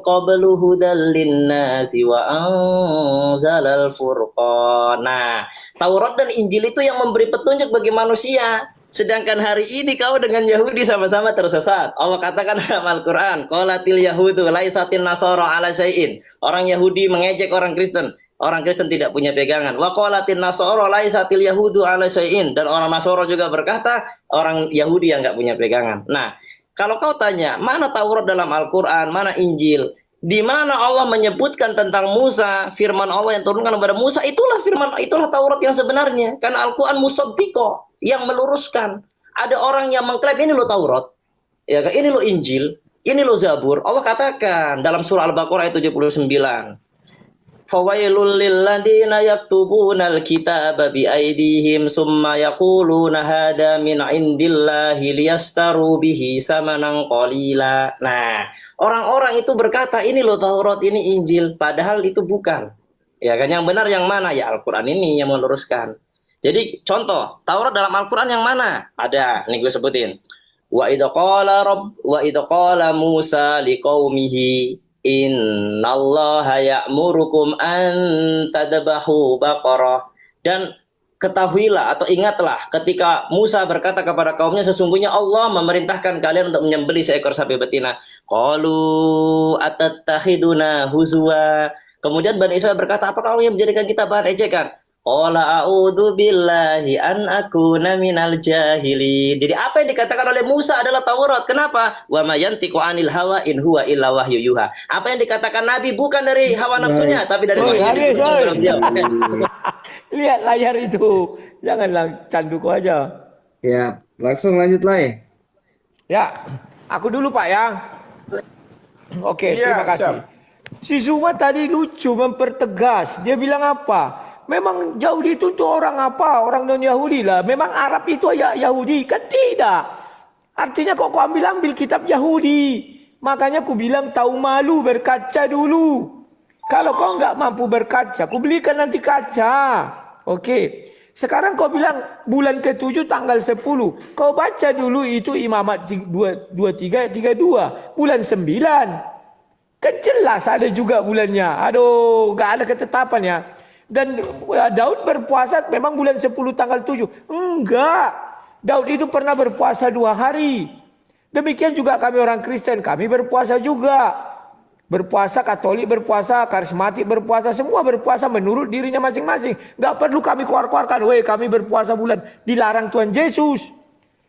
qablu hudal linnasi wa anzalal furqan. Nah, Taurat dan Injil itu yang memberi petunjuk bagi manusia. Sedangkan hari ini kau dengan Yahudi sama-sama tersesat. Allah katakan dalam Al-Quran, qalatil yahudu laisatin nasara ala syai'in. Orang Yahudi mengejek orang Kristen. Orang Kristen tidak punya pegangan. Wa qalatin nasara laisatil yahudu ala syai'in. Dan orang Nasara juga berkata, orang Yahudi yang nggak punya pegangan. Nah, kalau kau tanya, mana Taurat dalam Al-Quran, mana Injil? Di mana Allah menyebutkan tentang Musa, firman Allah yang turunkan kepada Musa, itulah Taurat yang sebenarnya. Karena Al-Quran musaddiqo, yang meluruskan. Ada orang yang mengklaim ini loh Taurat, ya, ini loh Injil, ini loh Zabur. Allah katakan dalam surah Al-Baqarah ayat 79. Fawailul lilladzina yaktubunal kitaba biaidihim summa yaquluna hada min indillahi liyastaru bihi samanan qalila. Nah, orang-orang itu berkata ini loh Taurat, ini Injil, padahal itu bukan. Ya kan, yang benar yang mana? Ya Al-Quran ini yang meluruskan. Jadi contoh, Taurat dalam Al-Quran yang mana? Ada, nih gue sebutin. Wa idza qala Musa liqaumihi innallaha ya'murukum an tadbahu baqarah. Dan ketahuilah atau ingatlah ketika Musa berkata kepada kaumnya, sesungguhnya Allah memerintahkan kalian untuk menyembelih seekor sapi betina. Qalu atattakhiduna huzwa. Kemudian Bani Israil berkata, apakah Allah yang menjadikan kita bahan ejekan? Qala a'udzu billahi an akuna minal jahilin. Jadi apa yang dikatakan oleh Musa adalah Taurat. Kenapa? Wa ma yantiqu anil hawa in huwa illa wahyu yuha. Apa yang dikatakan Nabi bukan dari hawa nafsunya, tapi dari wahyu yang diturunkan kepada beliau. Lihat layar itu. Janganlah canduku aja. Ya, langsung lanjut Lai. Ya, aku dulu Pak ya. Oke, Iya, terima kasih. siap. Si Zuma tadi lucu mempertegas. Dia bilang apa? Memang Yahudi itu untuk orang apa? Orang non-Yahudi lah. Memang Arab itu ya Yahudi. Kan tidak. Artinya kok kau ambil kitab Yahudi. Makanya aku bilang tahu malu berkaca dulu. Kalau kau nggak mampu berkaca, aku belikan nanti kaca. Oke. Sekarang kau bilang bulan ke-7 tanggal 10. Kau baca dulu itu Imamat 23:32. Bulan 9. Kan jelas ada juga bulannya. Aduh, nggak ada ketetapannya. Dan Daud berpuasa memang bulan 10 tanggal 7. Enggak. Daud itu pernah berpuasa 2 hari. Demikian juga kami orang Kristen. Kami berpuasa juga. Berpuasa Katolik, berpuasa Karismatik, berpuasa. Semua berpuasa menurut dirinya masing-masing. Enggak perlu kami keluar-keluarkan. Weh, kami berpuasa bulan. Dilarang Tuhan Yesus.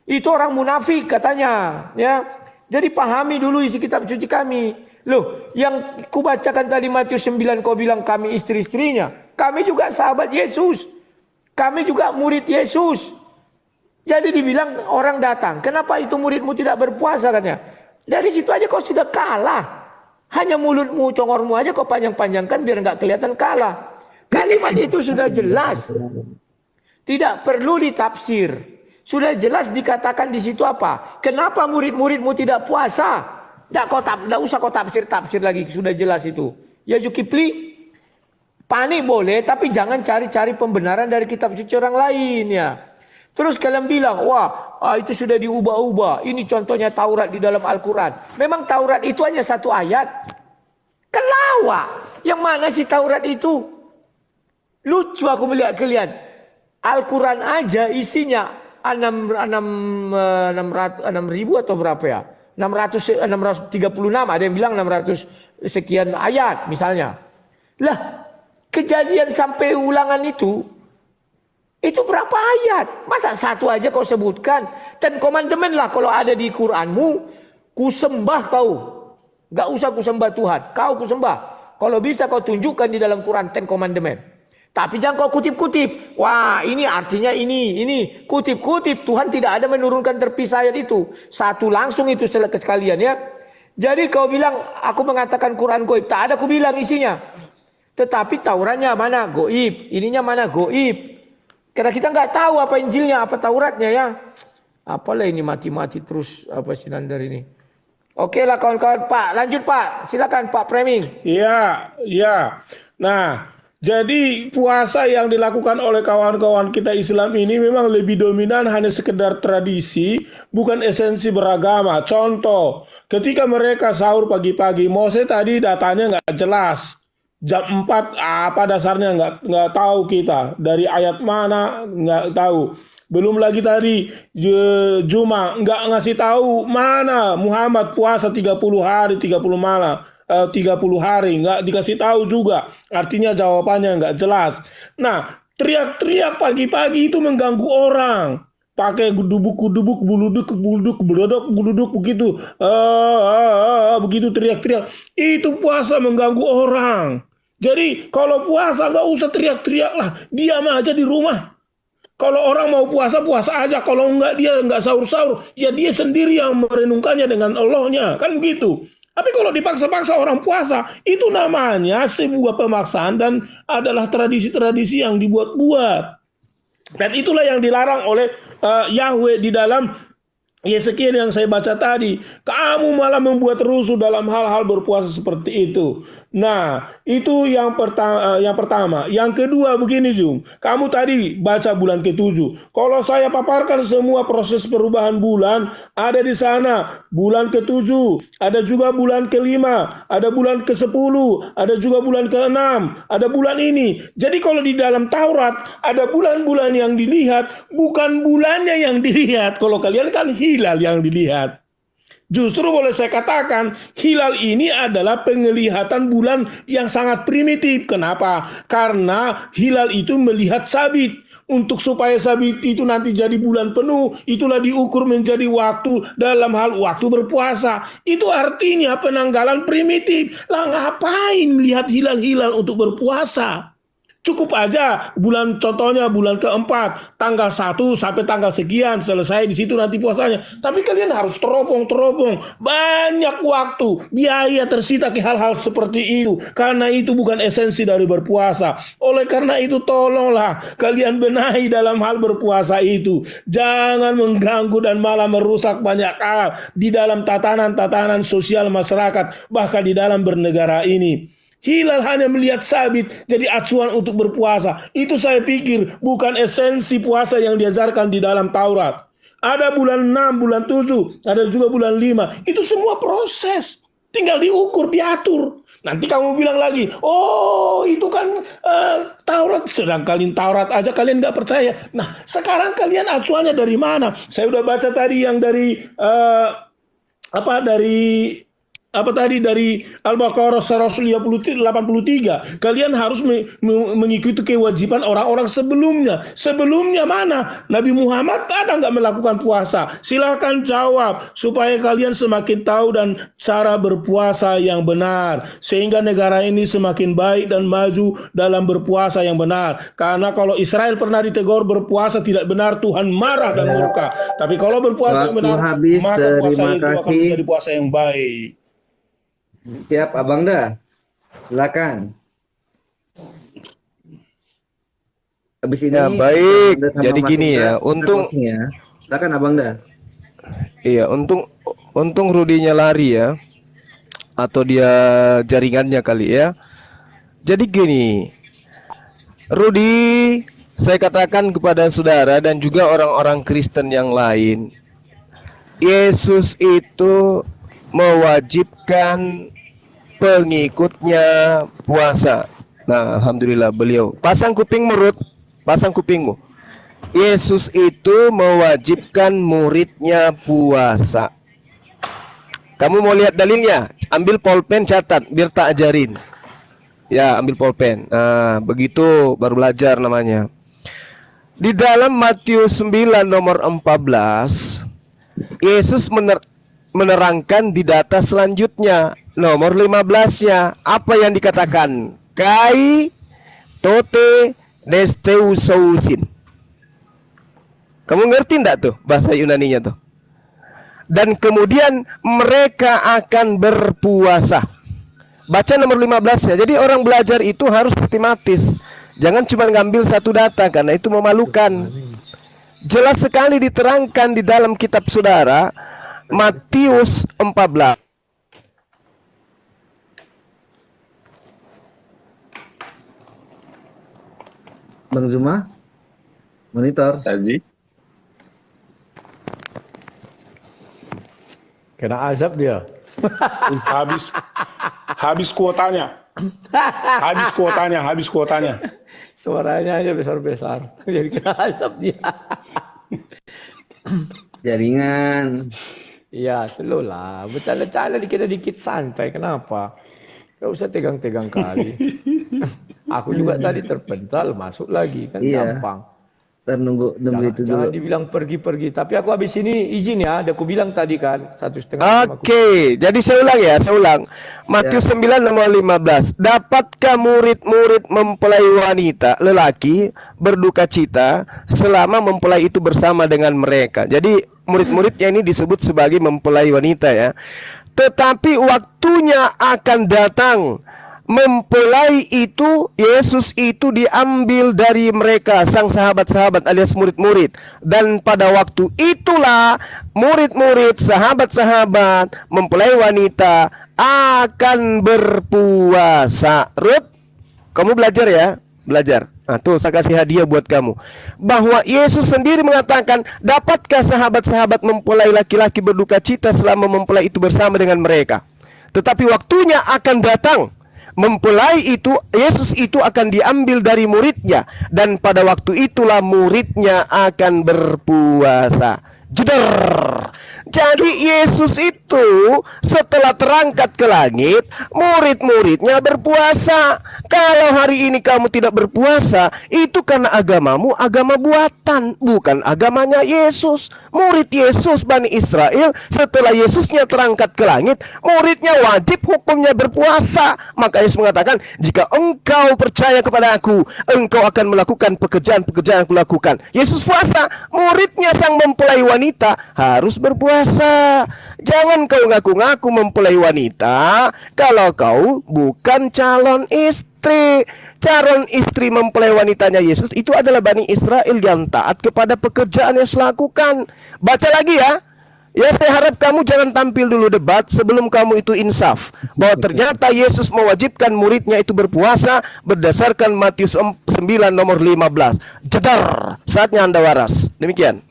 Itu orang munafik katanya. Ya. Jadi pahami dulu isi kitab suci kami. Loh, yang kubacakan tadi Matius 9, kau bilang kami istri-istrinya. Kami juga sahabat Yesus. Kami juga murid Yesus. Jadi dibilang orang datang. Kenapa itu muridmu tidak berpuasa katanya? Dari situ aja kau sudah kalah. Hanya mulutmu, congormu aja kau panjang-panjangkan biar nggak kelihatan kalah. Kalimat itu sudah jelas. Tidak perlu ditafsir. Sudah jelas dikatakan di situ apa? Kenapa murid-muridmu tidak puasa? Tidak usah kau tafsir lagi, sudah jelas itu. Ya Zulkifli, panik boleh, tapi jangan cari-cari pembenaran dari kitab suci orang lain ya. Terus kalian bilang, wah itu sudah diubah-ubah. Ini contohnya Taurat di dalam Al-Quran. Memang Taurat itu hanya 1 ayat. Kelawak. Yang mana sih Taurat itu? Lucu aku melihat kalian. Al-Quran aja isinya 6.000 atau berapa ya? 636, ada yang bilang 600 sekian ayat misalnya. Lah, kejadian sampai ulangan itu berapa ayat? Masa 1 aja kau sebutkan? Ten Commandment lah kalau ada di Quranmu, ku sembah kau. Gak usah ku sembah Tuhan, kau ku sembah. Kalau bisa kau tunjukkan di dalam Quran 10 Commandment. Tapi jangan kau kutip-kutip. Wah, ini artinya ini. Kutip-kutip. Tuhan tidak ada menurunkan terpisah ayat itu. 1 langsung itu sekalian ya. Jadi kau bilang, aku mengatakan Quran goib. Tak ada aku bilang isinya. Tetapi Tauratnya mana? Goib. Ininya mana? Goib. Karena kita nggak tahu apa Injilnya, apa Tauratnya ya. Apalah ini mati-mati terus apa Sinandar ini. Oke lah kawan-kawan. Pak, lanjut Pak. Silakan Pak Framing. Iya, iya. Nah, jadi puasa yang dilakukan oleh kawan-kawan kita Islam ini memang lebih dominan hanya sekedar tradisi, bukan esensi beragama. Contoh, ketika mereka sahur pagi-pagi, Mose tadi datanya nggak jelas. Jam 4 apa dasarnya nggak tahu kita. Dari ayat mana nggak tahu. Belum lagi tadi Juma nggak ngasih tahu mana Muhammad puasa 30 hari 30 malam 30 hari nggak dikasih tahu juga, artinya jawabannya nggak jelas. Nah, teriak-teriak pagi-pagi itu mengganggu orang, pakai gudubuk buluduk begitu, begitu teriak-teriak, itu puasa mengganggu orang. Jadi kalau puasa nggak usah teriak-teriak lah, diam aja di rumah. Kalau orang mau puasa, puasa aja. Kalau enggak, dia enggak sahur-sahur, ya dia sendiri yang merenungkannya dengan Allahnya. Kan begitu. Tapi kalau dipaksa-paksa orang puasa, itu namanya sebuah pemaksaan dan adalah tradisi-tradisi yang dibuat-buat. Dan itulah yang dilarang oleh Yahweh di dalam Yeskiel yang saya baca tadi. Kamu malah membuat rusuh dalam hal-hal berpuasa seperti itu. Nah, itu yang pertama. Yang kedua begini, Jung. Kamu tadi baca bulan ke-7. Kalau saya paparkan semua proses perubahan bulan, ada di sana bulan ke-7, ada juga bulan ke-5, ada bulan ke-10, ada juga bulan ke-6, ada bulan ini. Jadi kalau di dalam Taurat ada bulan-bulan yang dilihat, bukan bulannya yang dilihat. Kalau kalian kan hilal yang dilihat. Justru boleh saya katakan, hilal ini adalah penglihatan bulan yang sangat primitif. Kenapa? Karena hilal itu melihat sabit. Untuk supaya sabit itu nanti jadi bulan penuh, itulah diukur menjadi waktu dalam hal waktu berpuasa. Itu artinya penanggalan primitif. Lah ngapain melihat hilal-hilal untuk berpuasa? Cukup aja bulan, contohnya bulan ke-4, tanggal 1 sampai tanggal sekian, selesai di situ nanti puasanya. Tapi kalian harus terobong, banyak waktu, biaya tersita ke hal-hal seperti itu. Karena itu bukan esensi dari berpuasa. Oleh karena itu tolonglah kalian benahi dalam hal berpuasa itu. Jangan mengganggu dan malah merusak banyak hal di dalam tatanan-tatanan sosial masyarakat, bahkan di dalam bernegara ini. Hilal hanya melihat sabit jadi acuan untuk berpuasa. Itu saya pikir bukan esensi puasa yang diajarkan di dalam Taurat. Ada bulan 6, bulan 7, ada juga bulan 5. Itu semua proses. Tinggal diukur, diatur. Nanti kamu bilang lagi, oh itu kan Taurat. Sedang kalian Taurat aja kalian nggak percaya. Nah sekarang kalian acuannya dari mana? Saya udah baca tadi yang dari dari Al-Baqarah 183. Kalian harus mengikuti kewajiban orang-orang sebelumnya. Sebelumnya mana? Nabi Muhammad ada nggak melakukan puasa? Silahkan jawab supaya kalian semakin tahu dan cara berpuasa yang benar. Sehingga negara ini semakin baik dan maju dalam berpuasa yang benar. Karena kalau Israel pernah ditegur berpuasa tidak benar, Tuhan marah dan murka. Tapi kalau berpuasa yang benar, maka puasa itu akan menjadi puasa yang baik. Siap, Abang dah. Silakan. Habis ini Ya baik, jadi gini ya, silakan Abang dah. Iya, untung Rudinya lari ya, atau dia jaringannya kali ya. Jadi gini, Rudi, saya katakan kepada saudara dan juga orang-orang Kristen yang lain, Yesus itu mewajibkan pengikutnya puasa. Nah, alhamdulillah beliau pasang kupingmu. Yesus itu mewajibkan muridnya puasa. Kamu mau lihat dalilnya? Ambil pulpen, catat biar tak ajarin. Ya, ambil pulpen. Nah, begitu baru belajar namanya. Di dalam Matius 9 nomor 14, Yesus menerangkan di data selanjutnya, nomor 15-nya, apa yang dikatakan? Kai tote nesteusousin. Kamu ngerti enggak tuh bahasa Yunaninya tuh? Dan kemudian mereka akan berpuasa. Baca nomor 15 ya. Jadi orang belajar itu harus sistematis. Jangan cuma ngambil satu data karena itu memalukan. Jelas sekali diterangkan di dalam kitab saudara Matius 14. Bang Zuma, monitor. Saji. Kena azab dia. Habis kuotanya. Habis kuotanya. Suaranya aja besar-besar. Jadi kena azab dia. Jaringan. Iya, slow lah. Bercanda-canda dikit-dikit santai. Kenapa? Gak usah tegang-tegang kali. Aku juga tadi terpental, masuk lagi. Kan Iya. gampang. Ntar nunggu itu Jangan dulu. dibilang pergi-pergi. Tapi aku habis ini izin ya. Ada aku bilang tadi kan. 1,5 jam aku. Oke, jadi saya ulang ya, saya ulang. Matius 9 nomor 15. Dapatkah murid-murid mempelai wanita lelaki berduka cita selama mempelai itu bersama dengan mereka? Jadi murid-muridnya ini disebut sebagai mempelai wanita ya. Tetapi waktunya akan datang, mempelai itu, Yesus itu diambil dari mereka, sang sahabat-sahabat alias murid-murid. Dan pada waktu itulah murid-murid, sahabat-sahabat, mempelai wanita akan berpuasa. Ruth, kamu belajar ya? Belajar. Nah tuh saya kasih hadiah buat kamu. Bahwa Yesus sendiri mengatakan, dapatkah sahabat-sahabat mempelai laki-laki berduka cita selama mempelai itu bersama dengan mereka? Tetapi waktunya akan datang, mempelai itu, Yesus itu akan diambil dari muridnya, dan pada waktu itulah muridnya akan berpuasa. Jeder. Jadi Yesus itu setelah terangkat ke langit, murid-muridnya berpuasa. Kalau hari ini kamu tidak berpuasa, itu karena agamamu agama buatan, bukan agamanya Yesus. Murid Yesus Bani Israel, setelah Yesusnya terangkat ke langit, muridnya wajib hukumnya berpuasa. Maka Yesus mengatakan, jika engkau percaya kepada aku, engkau akan melakukan pekerjaan-pekerjaan yang aku lakukan. Yesus puasa, muridnya sang mempelai wanita harus berpuasa. Jangan kau ngaku-ngaku mempelai wanita kalau kau bukan calon istri. Calon istri mempelai wanitanya Yesus itu adalah Bani Israel yang taat kepada pekerjaan yang Yesus lakukan. Baca lagi ya. Ya, saya harap kamu jangan tampil dulu debat sebelum kamu itu insaf bahwa ternyata Yesus mewajibkan muridnya itu berpuasa berdasarkan Matius 9 nomor 15. Jedar, saatnya Anda waras. Demikian.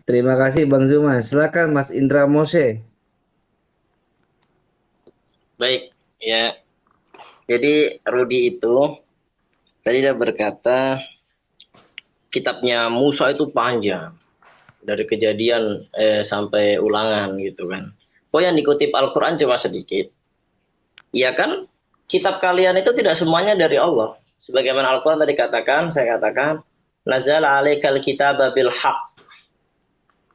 Terima kasih Bang Zuma. Silakan Mas Indra Mose. Baik, ya. Jadi Rudi itu tadi dia berkata kitabnya Musa itu panjang dari Kejadian sampai Ulangan gitu kan. Oh, yang dikutip Al-Quran cuma sedikit. Iya kan? Kitab kalian itu tidak semuanya dari Allah. Sebagaimana Al-Quran tadi katakan, saya katakan, nazala alaikal kitaba bil haqq.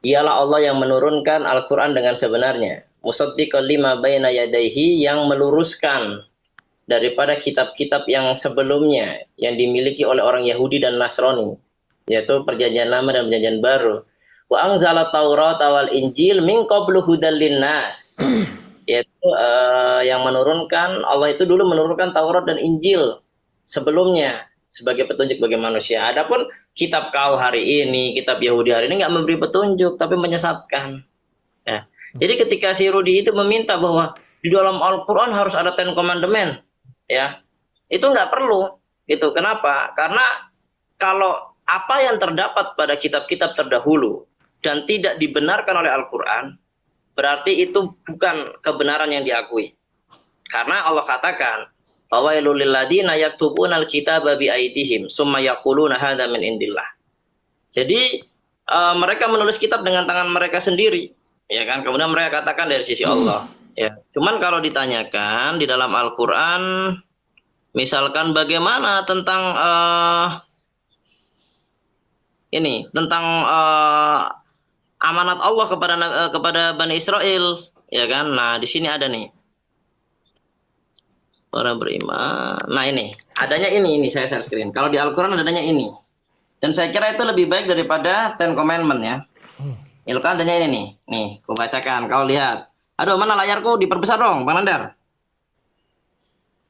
Dialah Allah yang menurunkan Al-Quran dengan sebenarnya. Musaddiqan lima baina yadayhi, yang meluruskan daripada kitab-kitab yang sebelumnya yang dimiliki oleh orang Yahudi dan Nasrani, yaitu Perjanjian Lama dan Perjanjian Baru. Wa anzala Taurat wal Injil min qablu hudal linnas. Yaitu yang menurunkan, Allah itu dulu menurunkan Taurat dan Injil sebelumnya sebagai petunjuk bagi manusia. Adapun kitab kau hari ini, kitab Yahudi hari ini nggak memberi petunjuk, tapi menyesatkan. Ya. Jadi ketika si Rudi itu meminta bahwa di dalam Al-Quran harus ada Ten Commandment, ya, itu nggak perlu. Gitu. Kenapa? Karena kalau apa yang terdapat pada kitab-kitab terdahulu dan tidak dibenarkan oleh Al-Quran, berarti itu bukan kebenaran yang diakui. Karena Allah katakan, fawailul lil ladzina yaktubuna al-kitaba bi aydihim summa yaquluna hadza min indillah. Jadi mereka menulis kitab dengan tangan mereka sendiri, ya kan? Kemudian mereka katakan dari sisi Allah. Ya. Cuman kalau ditanyakan di dalam Al-Qur'an, misalkan bagaimana tentang tentang amanat Allah kepada Bani Israel, ya kan? Nah, di sini ada nih. Orang beriman. Nah, ini adanya ini saya share screen. Kalau di Al-Quran adanya ini, dan saya kira itu lebih baik daripada Ten Commandment ya. Al-Quran adanya ini nih, aku bacakan. Kau lihat. Aduh, mana layarku, diperbesar dong, Bang Nandar.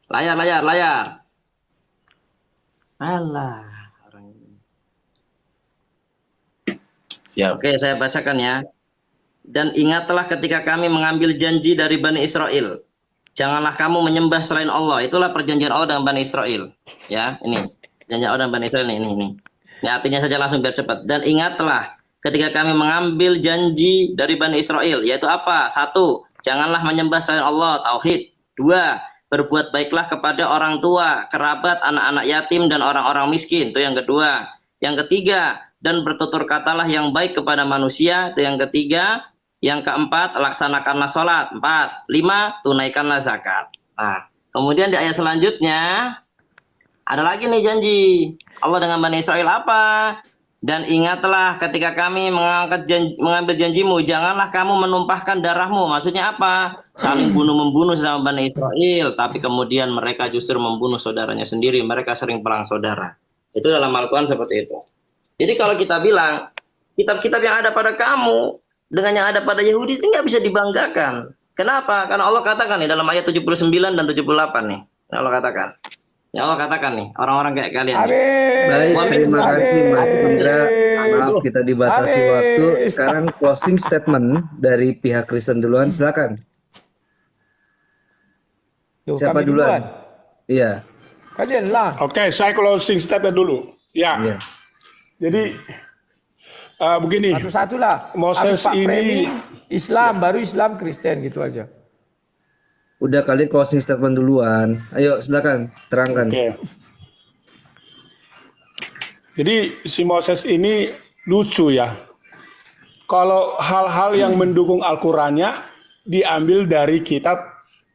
Layar. Alah. Orang ini. Siap. Oke, saya bacakan ya. Dan ingatlah ketika kami mengambil janji dari Bani Israel. Janganlah kamu menyembah selain Allah. Itulah perjanjian Allah dengan Bani Israel. Ya, ini. Janji Allah dengan Bani Israel ini. Ini artinya saja langsung biar cepat. Dan ingatlah ketika kami mengambil janji dari Bani Israel. Yaitu apa? 1. Janganlah menyembah selain Allah. Tauhid. 2. Berbuat baiklah kepada orang tua, kerabat, anak-anak yatim, dan orang-orang miskin. Itu yang kedua. Yang ketiga, dan bertutur katalah yang baik kepada manusia. Itu yang ketiga. Yang keempat, laksanakanlah sholat. 4. 5. Tunaikanlah zakat. Nah, kemudian di ayat selanjutnya ada lagi nih janji Allah dengan Bani Israel apa? Dan ingatlah ketika kami mengambil janjimu, janganlah kamu menumpahkan darahmu. Maksudnya apa? Saling bunuh-membunuh sama Bani Israel, tapi kemudian mereka justru membunuh saudaranya sendiri. Mereka sering perang saudara. Itu dalam Al-Quran seperti itu. Jadi kalau kita bilang kitab-kitab yang ada pada kamu dengan yang ada pada Yahudi itu nggak bisa dibanggakan. Kenapa? Karena Allah katakan nih dalam ayat 79 dan 78 nih. Allah katakan. Ya Allah katakan nih, orang-orang kayak kalian. Baik, terima kasih Mas Indra. Maaf kita dibatasi waktu. Sekarang closing statement dari pihak Kristen duluan, silakan. Siapa duluan? Iya. Kalian lah. Oke, saya closing statement dulu. Ya. Iya. Jadi begini. Satu-satu lah. Moses Habis Pak ini Freddy, Islam, baru Islam, Kristen gitu aja. Udah kalian closing statement duluan. Ayo silakan terangkan. Oke. Jadi si Moses ini lucu ya. Kalau hal-hal yang mendukung Al-Qur'annya diambil dari kitab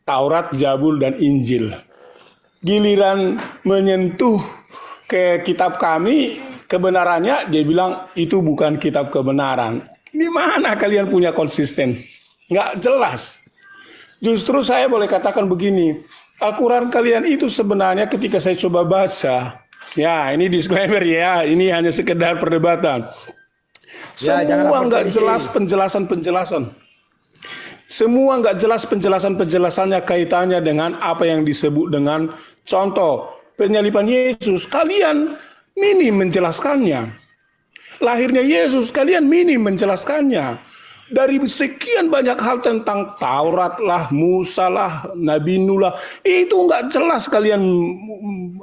Taurat, Zabur, dan Injil. Giliran menyentuh ke kitab kami, kebenarannya dia bilang itu bukan kitab kebenaran. Di mana kalian punya konsisten? Nggak jelas. Justru saya boleh katakan begini, Al-Quran kalian itu sebenarnya ketika saya coba baca, ya ini disclaimer ya, ini hanya sekedar perdebatan. Semua nggak jelas penjelasan-penjelasan. Semua nggak jelas penjelasan-penjelasannya kaitannya dengan apa yang disebut dengan contoh penyaliban Yesus. Kalian minim menjelaskannya. Lahirnya Yesus, kalian minim menjelaskannya. Dari sekian banyak hal tentang Taurat lah, Musa lah, Nabi Nuh lah, itu nggak jelas kalian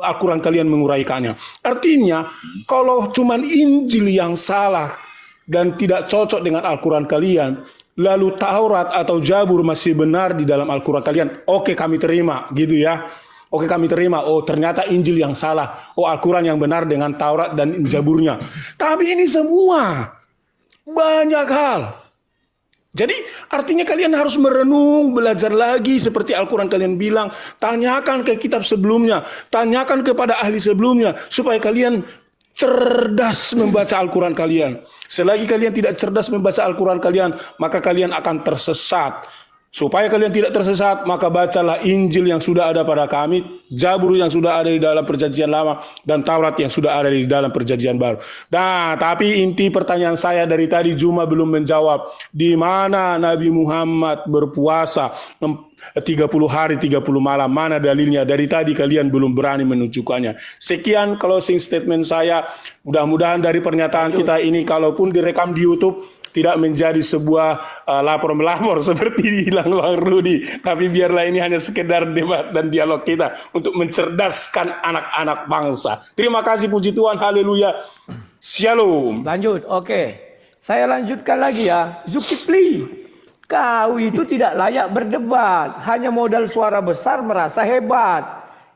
Al-Quran kalian menguraikannya. Artinya, kalau cuman Injil yang salah dan tidak cocok dengan Al-Quran kalian, lalu Taurat atau Zabur masih benar di dalam Al-Quran kalian, oke kami terima, gitu ya. Oke kami terima, oh ternyata Injil yang salah, oh Al-Quran yang benar dengan Taurat dan Zaburnya. Tapi ini semua banyak hal. Jadi artinya kalian harus merenung, belajar lagi seperti Al-Quran kalian bilang. Tanyakan ke kitab sebelumnya, tanyakan kepada ahli sebelumnya, supaya kalian cerdas membaca Al-Quran kalian. Selagi kalian tidak cerdas membaca Al-Quran kalian, maka kalian akan tersesat. Supaya kalian tidak tersesat, maka bacalah Injil yang sudah ada pada kami, Zabur yang sudah ada di dalam perjanjian lama, dan Taurat yang sudah ada di dalam perjanjian baru. Nah, tapi inti pertanyaan saya dari tadi Juma belum menjawab. Di mana Nabi Muhammad berpuasa 30 hari 30 malam? Mana dalilnya? Dari tadi kalian belum berani menunjukkannya. Sekian closing statement saya. Mudah-mudahan dari pernyataan kita ini, kalaupun direkam di YouTube, tidak menjadi sebuah lapor-melapor seperti dibilang Bang Rudi, tapi biarlah ini hanya sekedar debat dan dialog kita untuk mencerdaskan anak-anak bangsa. Terima kasih, puji Tuhan, haleluya, shalom. Lanjut, oke. Saya lanjutkan lagi ya. Zulkifli, kau itu tidak layak berdebat, hanya modal suara besar merasa hebat.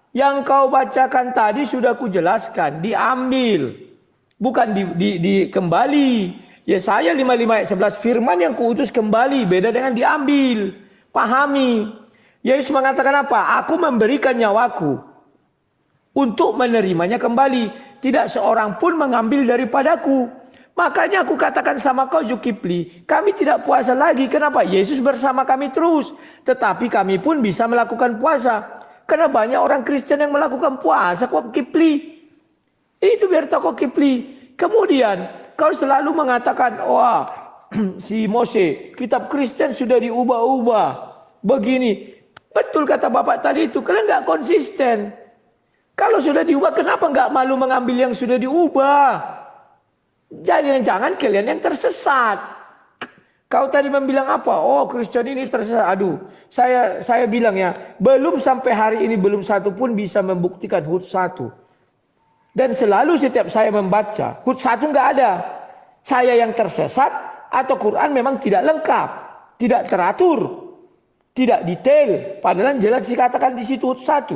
Yang kau bacakan tadi sudah kujelaskan, diambil, bukan kembali. Yesaya 55 ayat 11, firman yang kuutus kembali, beda dengan diambil. Pahami. Yesus mengatakan apa? Aku memberikan nyawaku untuk menerimanya kembali. Tidak seorang pun mengambil daripadaku. Makanya aku katakan sama kau Zulkifli, kami tidak puasa lagi. Kenapa? Yesus bersama kami terus. Tetapi kami pun bisa melakukan puasa. Karena banyak orang Kristen yang melakukan puasa kok Kifli. Itu biar tokoh Kifli. Kemudian kau selalu mengatakan, wah si Mose, kitab Kristen sudah diubah-ubah. Begini, Betul kata Bapak tadi itu, kalian nggak konsisten. Kalau sudah diubah, kenapa nggak malu mengambil yang sudah diubah? Jangan kalian yang tersesat. Kau tadi membilang apa? Oh, Kristen ini tersesat. Aduh, saya bilang ya, belum sampai hari ini belum satu pun bisa membuktikan HUT 1. Dan selalu setiap saya membaca, HUT 1 nggak ada. Saya yang tersesat atau Quran memang tidak lengkap, tidak teratur, tidak detail. Padahal jelas dikatakan di situ HUT 1.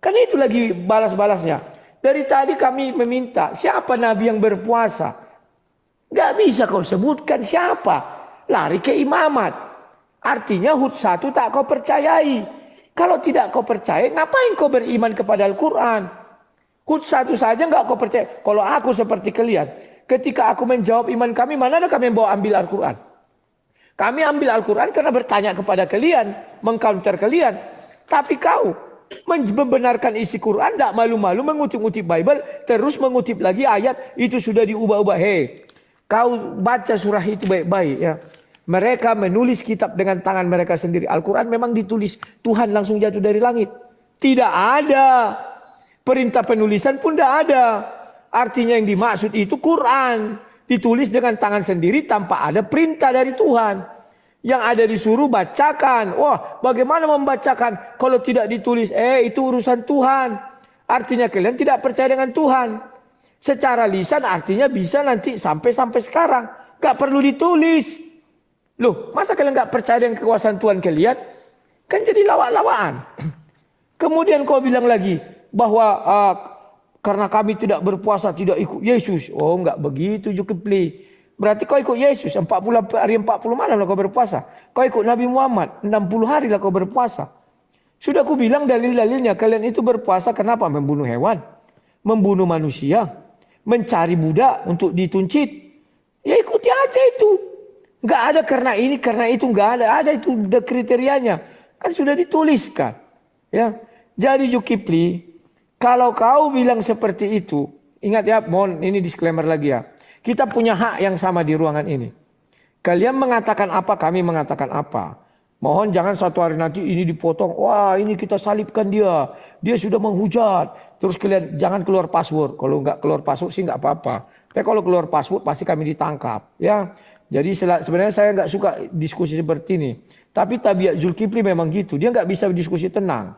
Kan itu lagi balas-balasnya. Dari tadi kami meminta, siapa nabi yang berpuasa? Gak bisa kau sebutkan siapa. Lari ke imamat. Artinya HUT 1 tak kau percayai. Kalau tidak kau percaya, ngapain kau beriman kepada Al-Quran? HUT 1 saja gak kau percaya. Kalau aku seperti kalian, ketika aku menjawab iman kami, mana ada kami yang bawa ambil Al-Quran? Kami ambil Al-Quran karena bertanya kepada kalian, mengcounter kalian. Tapi kau membenarkan isi Quran, tidak malu-malu mengutip-ngutip Bible, terus mengutip lagi ayat itu sudah diubah-ubah. Hei, kau baca surah itu baik-baik ya. Mereka menulis kitab dengan tangan mereka sendiri. Al-Quran memang ditulis Tuhan langsung jatuh dari langit. Tidak ada perintah penulisan pun tidak ada. Artinya yang dimaksud itu Quran ditulis dengan tangan sendiri tanpa ada perintah dari Tuhan. Yang ada disuruh bacakan. Wah, bagaimana membacakan kalau tidak ditulis? Itu urusan Tuhan. Artinya kalian tidak percaya dengan Tuhan. Secara lisan artinya bisa nanti sampai sekarang. Gak perlu ditulis. Loh, masa kalian gak percaya dengan kekuasaan Tuhan kalian? Kan jadi lawak-lawakan. Kemudian kau bilang lagi bahwa karena kami tidak berpuasa, tidak ikut Yesus. Oh, enggak begitu Zulkifli. Berarti kau ikut Yesus 40 hari 40 malam lah kau berpuasa. Kau ikut Nabi Muhammad 60 hari lah kau berpuasa. Sudah aku bilang dalil-dalilnya, kalian itu berpuasa kenapa? Membunuh hewan, membunuh manusia, mencari budak untuk dituncit. Ya ikuti aja itu. Enggak ada karena ini, karena itu, enggak ada. Ada itu udah kriterianya. Kan sudah dituliskan. Ya. Jadi Zulkifli, kalau kau bilang seperti itu, ingat ya, mohon ini disclaimer lagi ya. Kita punya hak yang sama di ruangan ini. Kalian mengatakan apa, kami mengatakan apa. Mohon jangan suatu hari nanti ini dipotong. Wah, ini kita salibkan dia. Dia sudah menghujat. Terus kalian jangan keluar password. Kalau nggak keluar password sih nggak apa-apa. Tapi kalau keluar password pasti kami ditangkap. Ya. Jadi sebenarnya saya nggak suka diskusi seperti ini. Tapi tabiat Zulkifli memang gitu. Dia nggak bisa diskusi tenang.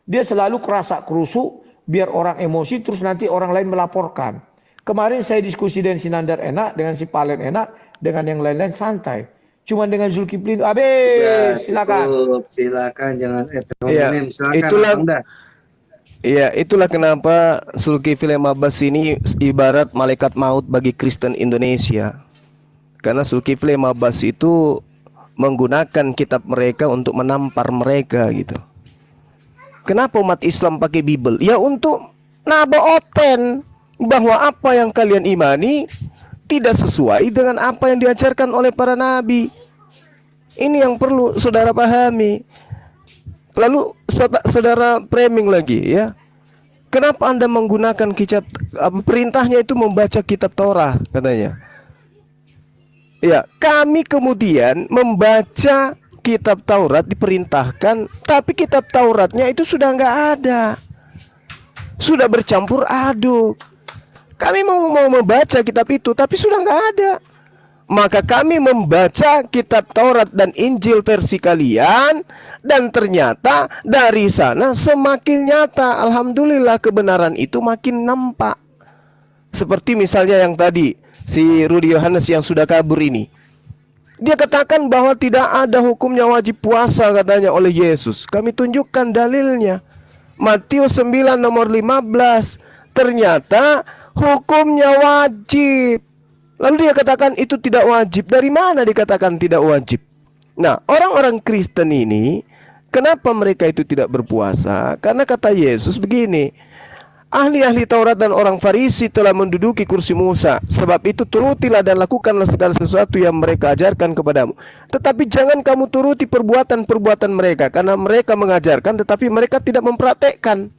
Dia selalu kerasa kerusuk biar orang emosi terus nanti orang lain melaporkan. Kemarin saya diskusi dengan si Nandar enak, dengan si Palen enak, dengan yang lain-lain santai. Cuma dengan Zulkifli, silakan. Silakan, jangan Ya, silakan. itulah kenapa Zulkifli Mabas ini ibarat malaikat maut bagi Kristen Indonesia. Karena Zulkifli Mabas itu menggunakan kitab mereka untuk menampar mereka gitu. Kenapa umat Islam pakai Bible? Ya untuk naba oten bahwa apa yang kalian imani tidak sesuai dengan apa yang diajarkan oleh para nabi. Ini yang perlu saudara pahami. Lalu saudara framing lagi ya. Kenapa Anda menggunakan kitab, perintahnya itu membaca kitab Torah katanya. Ya, kami kemudian membaca kitab Taurat diperintahkan, tapi kitab Tauratnya itu sudah nggak ada. Sudah bercampur aduk. Kami mau membaca kitab itu, tapi sudah nggak ada. Maka kami membaca kitab Taurat dan Injil versi kalian, dan ternyata dari sana semakin nyata. Alhamdulillah kebenaran itu makin nampak. Seperti misalnya yang tadi, si Rudy Yohanes yang sudah kabur ini. Dia katakan bahwa tidak ada hukumnya wajib puasa katanya oleh Yesus. Kami tunjukkan dalilnya. Matius 9 nomor 15. Ternyata hukumnya wajib. Lalu dia katakan itu tidak wajib. Dari mana dikatakan tidak wajib? Nah, orang-orang Kristen ini, kenapa mereka itu tidak berpuasa? Karena kata Yesus begini, ahli-ahli Taurat dan orang Farisi telah menduduki kursi Musa. Sebab itu turutilah dan lakukanlah segala sesuatu yang mereka ajarkan kepadamu. Tetapi jangan kamu turuti perbuatan-perbuatan mereka, karena mereka mengajarkan tetapi mereka tidak mempraktekkan.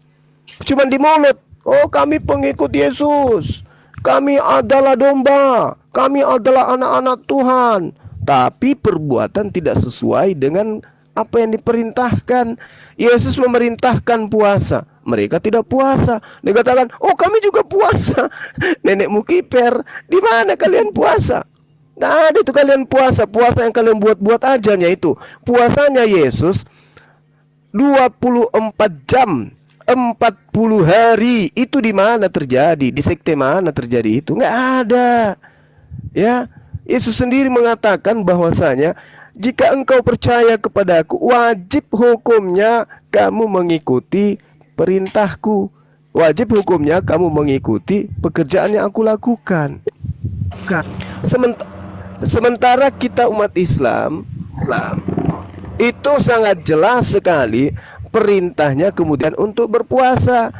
Cuma di mulut. Oh, kami pengikut Yesus, kami adalah domba, kami adalah anak-anak Tuhan. Tapi perbuatan tidak sesuai dengan apa yang diperintahkan. Yesus memerintahkan puasa, mereka tidak puasa. Dia katakan, oh kami juga puasa. Nenekmu kiper, di mana kalian puasa? Nah, ada itu kalian puasa. Puasa yang kalian buat-buat aja, itu puasanya Yesus 24 jam, 40 hari. Itu di mana terjadi? Di sekte mana terjadi itu? Nggak ada. Ya, Yesus sendiri mengatakan bahwasanya jika engkau percaya kepadaku, wajib hukumnya kamu mengikuti perintahku. Wajib hukumnya kamu mengikuti pekerjaan yang aku lakukan. Sementara kita umat Islam itu sangat jelas sekali perintahnya kemudian untuk berpuasa.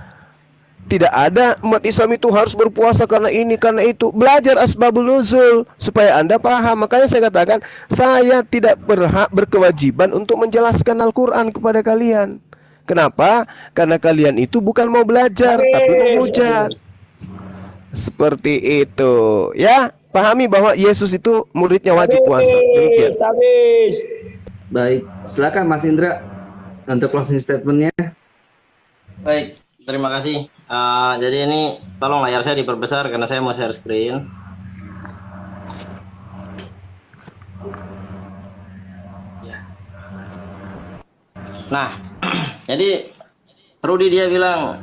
Tidak ada umat Islam itu harus berpuasa karena ini, karena itu. Belajar asbabul nuzul supaya Anda paham. Makanya saya katakan, saya tidak berkewajiban untuk menjelaskan Al-Quran kepada kalian. Kenapa? Karena kalian itu bukan mau belajar, tapi menghujat. Seperti itu, ya. Pahami bahwa Yesus itu muridnya wajib puasa. Demikian. Baik, silakan Mas Indra untuk closing statementnya. Baik, terima kasih. Jadi ini tolong layar saya diperbesar karena saya mau share screen. Nah, jadi Rudi dia bilang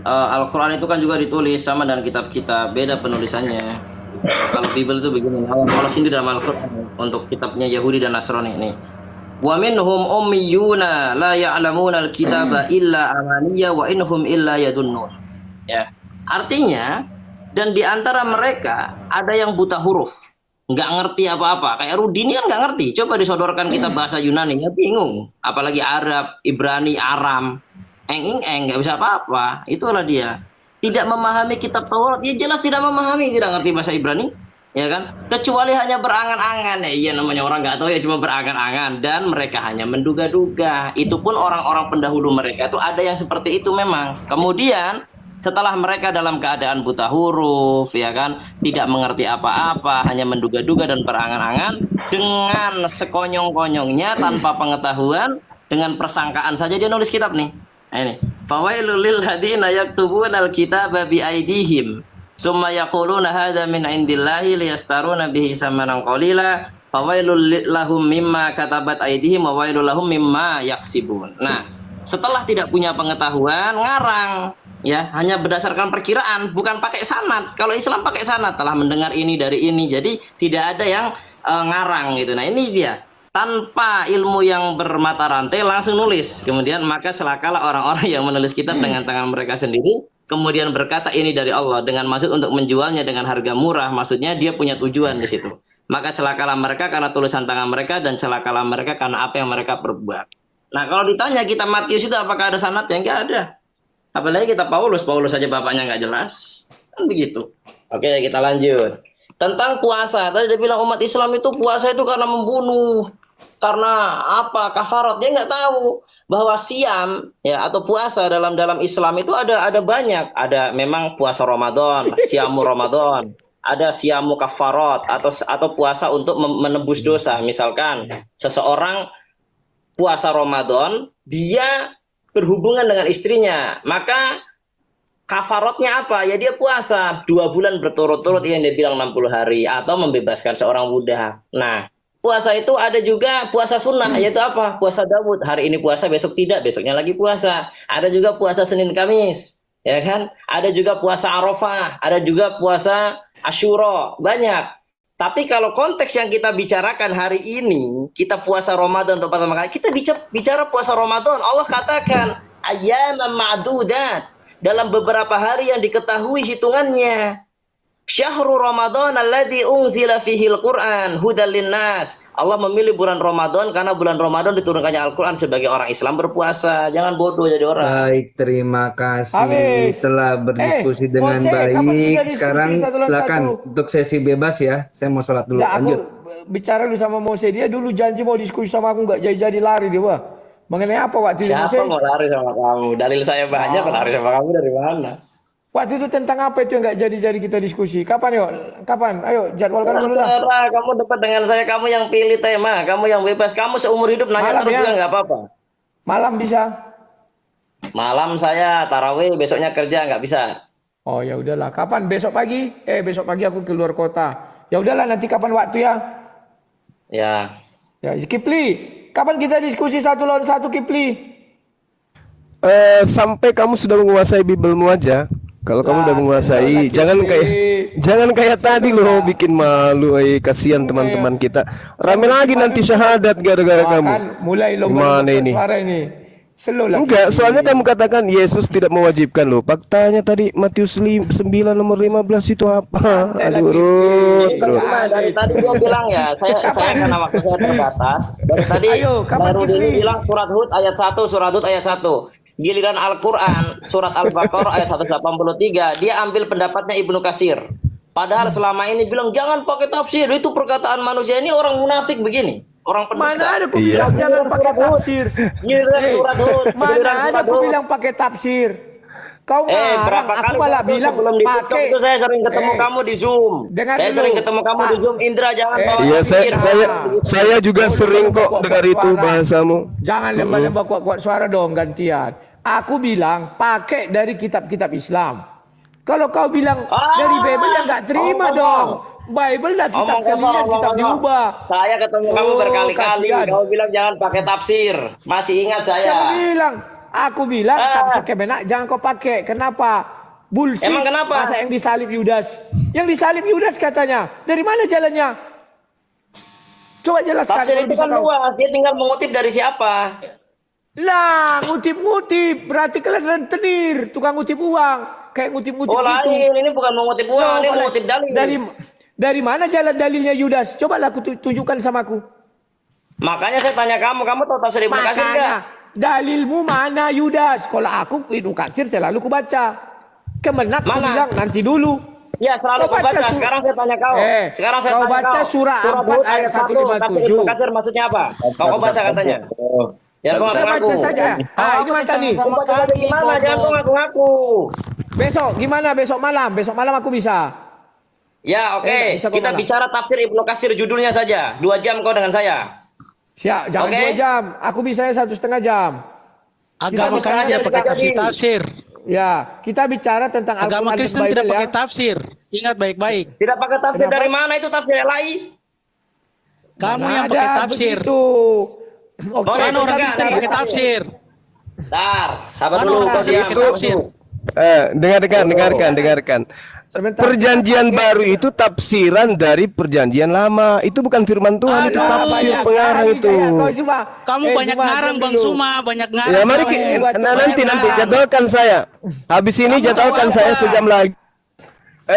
Al-Quran itu kan juga ditulis sama dengan kitab kita, beda penulisannya. Kalau Bible itu begini, Allah sendiri dalam Al-Quran untuk kitabnya Yahudi dan Nasrani ini. Wa minhum ummiyuna la ya'lamuna al-kitaba illa amaniya wa inhum illa yadunnun. Ya. Artinya, dan di antara mereka ada yang buta huruf, nggak ngerti apa-apa. Kayak Rudi ini kan nggak ngerti. Coba disodorkan kitab bahasa Yunani, ya bingung. Apalagi Arab, Ibrani, Aram, nggak bisa apa-apa. Itulah dia. Tidak memahami kitab Taurat, ya jelas tidak memahami, tidak ngerti bahasa Ibrani, ya kan? Kecuali hanya berangan-angan, ya iya namanya orang nggak tahu ya cuma berangan-angan, dan mereka hanya menduga-duga. Itu pun orang-orang pendahulu mereka itu ada yang seperti itu memang. Kemudian setelah mereka dalam keadaan buta huruf, ya kan, tidak mengerti apa-apa, hanya menduga-duga dan berangan-angan, dengan sekonyong-konyongnya tanpa pengetahuan, dengan persangkaan saja dia nulis kitab nih. Nah, ini fawailul lil ladina yaktubuna alkitaba bi aidihim summa yaquluna hadza min indillahi liyastaruna bihi samanan qalila fawailul lahum mimma katabat aidihim wa wailul lahum mimma yaksibun. Nah, setelah tidak punya pengetahuan ngarang, ya, hanya berdasarkan perkiraan, bukan pakai sanad. Kalau Islam pakai sanad, telah mendengar ini dari ini, jadi tidak ada yang ngarang gitu. Nah, ini dia. Tanpa ilmu yang bermata rantai langsung nulis. Kemudian maka celakalah orang-orang yang menulis kitab dengan tangan mereka sendiri, kemudian berkata ini dari Allah dengan maksud untuk menjualnya dengan harga murah. Maksudnya dia punya tujuan di situ. Maka celakalah mereka karena tulisan tangan mereka, dan celakalah mereka karena apa yang mereka perbuat. Nah, kalau ditanya kitab Matius itu apakah ada sanadnya? Enggak ada. Apalagi kitab Paulus saja bapaknya nggak jelas. Kan begitu. Oke, kita lanjut. Tentang puasa, tadi dia bilang umat Islam itu puasa itu karena membunuh. Karena apa? Kafarat. Dia nggak tahu bahwa siam, ya, atau puasa dalam Islam itu ada banyak. Ada memang puasa Ramadan, siamu Ramadan. Ada siamu kafarat atau puasa untuk menebus dosa. Misalkan seseorang puasa Ramadan, dia berhubungan dengan istrinya, maka kafaratnya apa? Ya dia puasa 2 bulan berturut-turut yang dia bilang 60 hari atau membebaskan seorang budak. Nah, puasa itu ada juga puasa sunnah, yaitu apa? Puasa Daud. Hari ini puasa, besok tidak, besoknya lagi puasa. Ada juga puasa Senin Kamis, ya kan? Ada juga puasa Arafah, ada juga puasa Asyura, banyak. Tapi kalau konteks yang kita bicarakan hari ini, kita puasa Ramadan untuk pertama kali, kita bicara puasa Ramadan. Allah katakan ayyaman ma'dudat, dalam beberapa hari yang diketahui hitungannya. Syahrul Ramadan alladzi unzila fihil Qur'an hudal linnas. Allah memilih bulan Ramadan karena bulan Ramadan diturunkannya Al-Qur'an sebagai orang Islam berpuasa. Jangan bodoh jadi orang. Baik, terima kasih telah berdiskusi dengan baik. Sekarang silakan untuk sesi bebas ya. Saya mau sholat dulu. Lanjut. Bicara dulu sama Mose, dia dulu janji mau diskusi sama aku, nggak jadi lari dia, Wah. Mengenai apa waktu itu? Siapa mau lari sama kamu? Dalil saya banyak, lari sama kamu dari mana? Waktu itu tentang apa itu yang nggak jadi-jadi kita diskusi? Kapan yuk? Kapan? Ayo jadwalkan dulu lah. Terserah, kamu dekat dengan saya, kamu yang pilih tema, kamu yang bebas, kamu seumur hidup nanya Malam terus ya? juga nggak apa-apa. Malam bisa? Malam saya tarawih, besoknya kerja nggak bisa. Oh ya udahlah. Kapan? Besok pagi? Besok pagi aku keluar kota. Ya udahlah, nanti kapan waktu ya? Ya. Ya, Kipli. Kapan kita diskusi 1 lawan 1, Kipli? Sampai kamu sudah menguasai Biblemu aja. Kalau kamu udah menguasai, jangan kayak tadi loh bikin malu, kasihan teman-teman kita. Rame lagi nanti syahadat gara-gara kamu. Kan mulai Gimana ini? suara ini. Slow lah. Enggak, soalnya kamu katakan Yesus tidak mewajibkan loh. Faktanya tadi Matius 9 nomor 15 itu apa? Aduh, Rut. Dari tadi gua bilang ya, saya karena waktu saya terbatas. Dari tadi baru ini bilang surat Hud ayat 1, surat Hud ayat 1. Giliran Al-Quran, surat Al-Baqarah ayat 183, dia ambil pendapatnya Ibnu Katsir. Padahal selama ini bilang jangan pakai tafsir, itu perkataan manusia, ini orang munafik begini. Orang pendusta. Mana ada aku bilang jangan pakai tafsir. Giliran surat Hud. Mana ada aku bilang pakai tafsir. Kau berapa aku kali malah bilang sebelum ditutup pakai. itu saya sering ketemu kamu di Zoom. Saya sering ketemu kamu di Zoom. Indra jangan bawa Iya, tafsir. saya juga sering kok dengar itu bahasamu. Jangan lembah-lembah kuat-kuat suara dong, gantian. Aku bilang pakai dari kitab-kitab Islam. Kalau kau bilang dari Bible ya nggak terima dong. Bible dan kitab kalian, kitab diubah. Saya ketemu kamu berkali-kali. Kau bilang jangan pakai tafsir. Masih ingat saya. Aku bilang tafsir Kemenak jangan kau pakai. Kenapa? Bullshit. Emang kenapa? Masa yang disalib Yudas? Yang disalib Yudas katanya. Dari mana jalannya? Coba jelaskan. Tafsir itu kan luas. Dia tinggal mengutip dari siapa? Lah, ngutip-ngutip. Berarti kalian rentenir. Tukang ngutip uang. Kayak ngutip-ngutip itu. Lain. Ini bukan mengutip uang. Ini mengutip dalil. Dari mana jalan dalilnya Yudas? Cobalah aku tunjukkan sama aku. Makanya saya tanya kamu tahu tafsir Ibnu Katsir enggak? Dalilmu mana Yudas? Kalau aku Ibnu Katsir selalu kubaca. Kemenak aku bilang nanti dulu. Ya selalu kubaca. Sekarang saya tanya kau. Sekarang saya tanya baca kau. surah 4 ayat 157. Tafsir Ibnu Katsir maksudnya apa? Kau baca katanya. Ya kau ngaku-ngaku. Baca saja. Ini mana nih? Gimana? Jangan kau ngaku-ngaku. Besok gimana? Besok malam. Besok malam aku bisa. Ya oke. Kita bicara tafsir Ibnu Katsir judulnya saja. 2 jam kau dengan saya. Siap, jangan 2 jam. Aku bisa 1,5 jam. Agama kan tidak pakai tafsir. Ya, kita bicara tentang agama Kristen tidak pakai tafsir. Ingat baik-baik. Tidak pakai tafsir. Dari mana itu tafsir LAI? Kamu yang pakai tafsir. Kan orang Kristen pakai tafsir. Bentar, sabar dulu. Dengarkan. Perjanjian baru itu tafsiran dari perjanjian lama. Itu bukan firman Tuhan, itu tafsir pengarang itu. Kamu banyak ngarang Bang Suma, banyak ngarang. Ya mari nanti jadwalkan saya. Habis ini jadwalkan saya sejam lagi.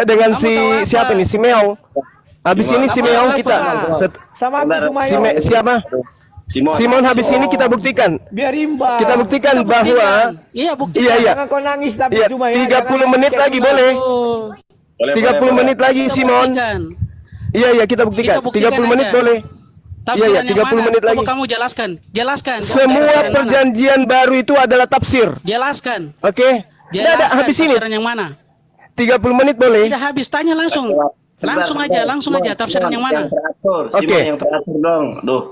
Dengan siapa nih? Si Meong. Habis ini si Meong kita. Sama siapa? Simon habis ini kita buktikan. Biar imbang. Kita buktikan bahwa Iya. Jangan kau nangis tapi Iya, cuma ya. 30 menit lagi boleh. 30 menit lagi Simon. Iya, kita buktikan. 30 menit boleh. Iya, 30 menit lagi. Kamu jelaskan. Semua perjanjian baru itu adalah tafsir. Jelaskan. Oke. Tidak ada habis ini. Tafsiran yang mana? 30 menit boleh. Tidak habis, tanya langsung. Langsung aja tafsiran yang mana? Oke. Yang teratur dong. Duh.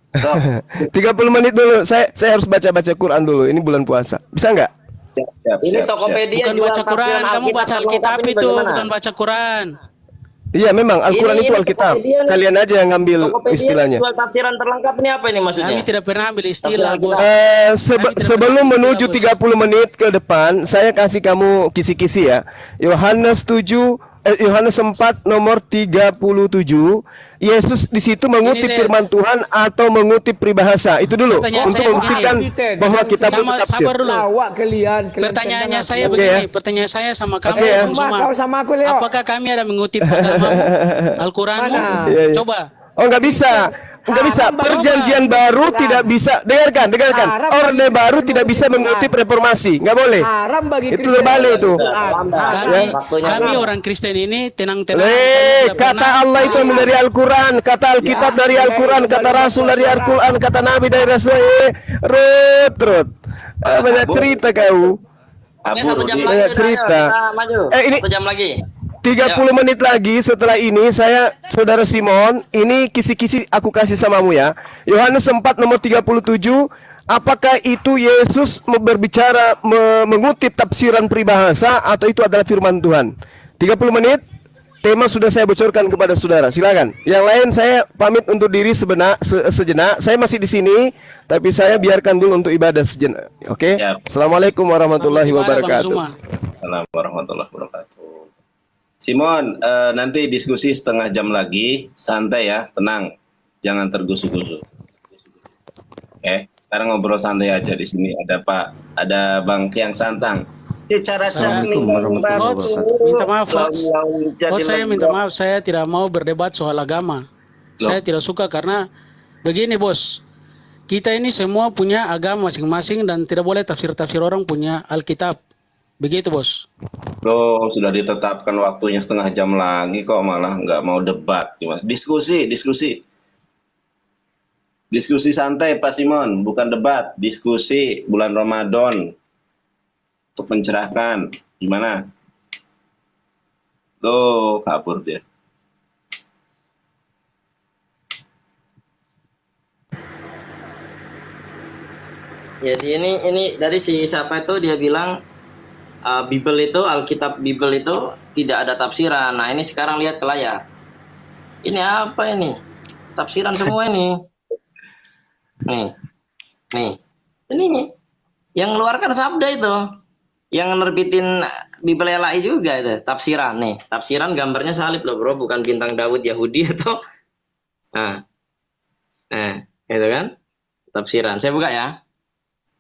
30 menit dulu. Saya harus baca Quran dulu. Ini bulan puasa. Bisa nggak? Ini Tokopedia bukan baca Quran, kamu baca Alkitab itu, bukan baca Quran. Iya, memang Al-Quran itu Alkitab. Kalian aja yang ngambil istilahnya. Tafsiran terlengkap ini apa ini maksudnya? Kami tidak pernah ambil istilah, Bos. Sebelum menuju 30 menit ke depan, saya kasih kamu kisi-kisi ya. Yohanes 4 nomor 37. Yesus di situ mengutip firman Tuhan atau mengutip peribahasa. Itu dulu untuk membuktikan bahwa kita bertafsir. Pertanyaannya saya begini, pertanyaan saya sama kamu sama aku, Leo. Apakah kami ada mengutip agama Al-Quranmu? Coba. Oh, nggak bisa. Nggak bisa. Perjanjian baru tidak bisa. Dengarkan. Orde baru tidak bisa mengutip reformasi. Nggak boleh. Itu terbalik itu. Kami orang Kristen ini tenang-tenang. Kata Allah itu dari Al-Quran, kata Alkitab dari Al-Quran, kata Rasul dari Al-Quran, kata Nabi dari Rasul. Rut. Banyak cerita kau. Ini Kabur 1 jam Rudi. lagi Banyak sudah, ayo, cerita. kita maju. Ini 1 jam lagi. 30 menit lagi setelah ini saya Saudara Simon, ini kisi-kisi aku kasih samamu ya. Yohanes 4 nomor 37, apakah itu Yesus berbicara mengutip tafsiran peribahasa atau itu adalah firman Tuhan? 30 menit. Tema sudah saya bocorkan kepada saudara. Silakan. Yang lain saya pamit untuk diri sejenak. Saya masih di sini, tapi saya biarkan dulu untuk ibadah sejenak. Oke? Siap. Assalamualaikum warahmatullahi Gimana, Bang wabarakatuh. Zuma? Assalamualaikum warahmatullahi wabarakatuh. Simon, nanti diskusi setengah jam lagi, santai ya, tenang, jangan tergusu-gusu. Oke, sekarang ngobrol santai aja di sini. Ada Bang Kiang Santang. Assalamualaikum warahmatullahi wabarakatuh. Minta maaf, Hots, saya minta maaf, saya tidak mau berdebat soal agama. Saya tidak suka karena begini, Bos. Kita ini semua punya agama masing-masing dan tidak boleh tafsir-tafsir orang punya Alkitab. Begitu, Bos. Loh, sudah ditetapkan waktunya setengah jam lagi kok malah nggak mau debat. Gimana? Diskusi. Diskusi santai Pak Simon, bukan debat. Diskusi bulan Ramadan. Untuk mencerahkan. Gimana? Loh, kabur dia. Jadi ini dari si siapa itu dia bilang Bible itu, Alkitab Bible itu tidak ada tafsiran. Nah, ini sekarang lihat ke layar. Ini apa ini? Tafsiran semua ini. Nih. Ini yang ngeluarkan sabda itu. Yang nerbitin Bible LAI juga itu, tafsiran nih. Tafsiran gambarnya salib loh, Bro, bukan bintang Daud Yahudi atau itu kan? Tafsiran. Saya buka ya.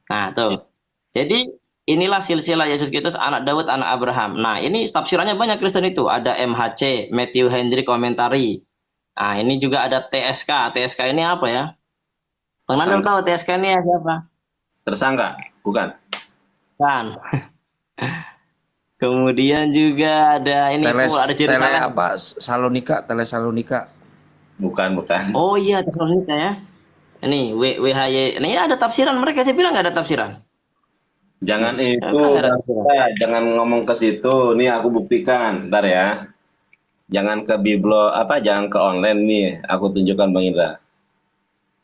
Nah, tuh. Jadi inilah silsilah Yesus Kristus, anak Daud, anak Abraham. Nah, ini tafsirannya banyak Kristen itu. Ada MHC, Matthew Henry Commentary. Nah, ini juga ada TSK. TSK ini apa ya? Bang Nandar tahu TSK ini siapa? Tersangka? Bukan. Kan. Kemudian juga ada ini ada Jerusalem. Tele Salonika. Bukan. Oh iya, Tesalonika ya. Ini WHY. Ini ada tafsiran mereka. Saya bilang nggak ada tafsiran. Jangan itu, jangan ngomong ke situ. Nih aku buktikan, ntar ya. Jangan ke Biblo, jangan ke online nih. Aku tunjukkan Bang Indra.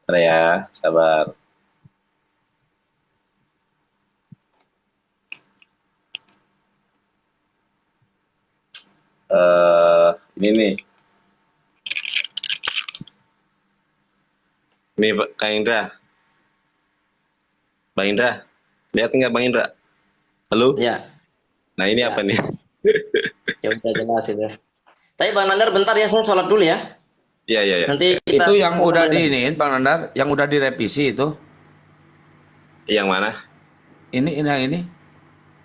Ntar ya, sabar. Ini nih. Nih Kak Indra. Bang Indra. Lihat nggak Bang Indra? Halo? Ya. Nah ini apa nih? Ya udah jelas itu. Tapi Bang Nandar bentar ya, saya sholat dulu ya. Iya. Nanti kita itu yang udah diiniin Bang Nandar, yang udah direvisi itu. Yang mana? Ini yang ini.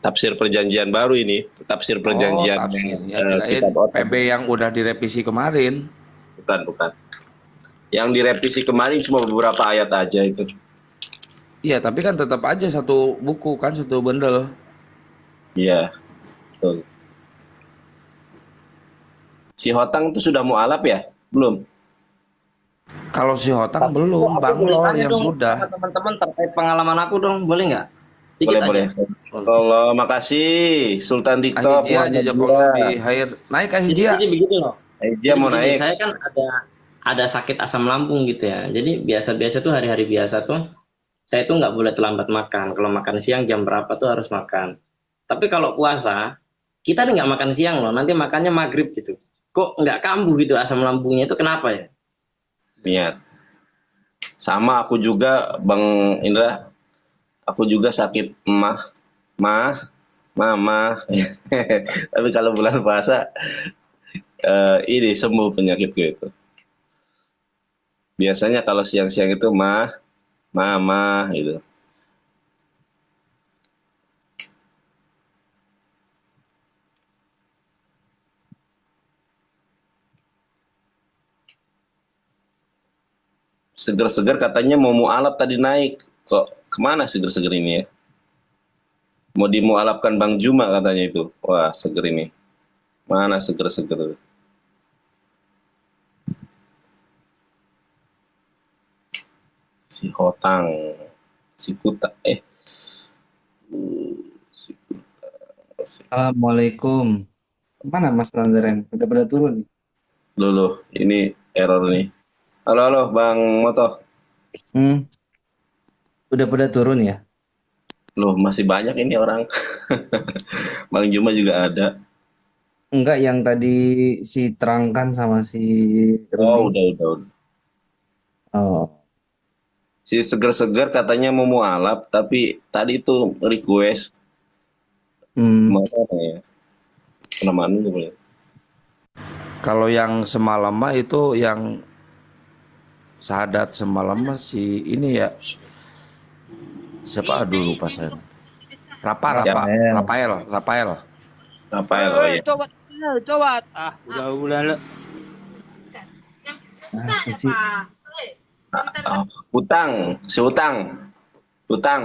Tafsir perjanjian baru ini. Tafsir perjanjian. Kitab PB yang udah direvisi kemarin. Bukan. Yang direvisi kemarin cuma beberapa ayat aja itu. Iya, tapi kan tetap aja satu buku kan, satu bundle. Iya. Betul. Si Hotang itu sudah mualaf ya? Belum. Kalau si Hotang belum, Bang Lol yang sudah. Teman-teman terkait pengalaman aku dong, boleh nggak? Boleh. Kalau makasih Sultan TikTok. Ahijia aja kalau di hire naik Ahijia. Jadi begitu loh. Ahijia mau naik. Saya kan ada sakit asam lambung gitu ya. Jadi biasa-biasa tuh hari-hari biasa tuh saya tuh nggak boleh terlambat makan. Kalau makan siang jam berapa tuh harus makan. Tapi kalau puasa kita nih nggak makan siang loh. Nanti makannya maghrib gitu. Kok nggak kambuh gitu asam lambungnya itu kenapa ya? Niat. Sama aku juga Bang Indra. Aku juga sakit mama. Tapi kalau bulan puasa ini sembuh penyakitku itu. Biasanya kalau siang-siang itu mama gitu. Seger-seger katanya mau mualaf tadi naik. Kok kemana seger-seger ini ya? Mau dimualafkan Bang Juma katanya itu. Wah, seger ini. Mana seger-seger? Si Hotang, si Kuta, si Kuta. Assalamualaikum. Mana Mas Landeren? Udah pada turun nih? Loh, ini error nih. Halo, halo, Bang Moto. Udah pada turun ya? Loh, masih banyak ini orang. Bang Juma juga ada. Enggak, yang tadi si terangkan sama si Oh, Rudi. udah. Oh, Si seger-seger katanya mau mualaf, tapi tadi itu request. Mana ya? Penamaan itu boleh. Kalau yang semalam mah itu yang syahadat semalam mah si ini ya. Siapa? Aduh lupa saya. Rafael. Rafael, oh iya. Coba. Udah. Utang.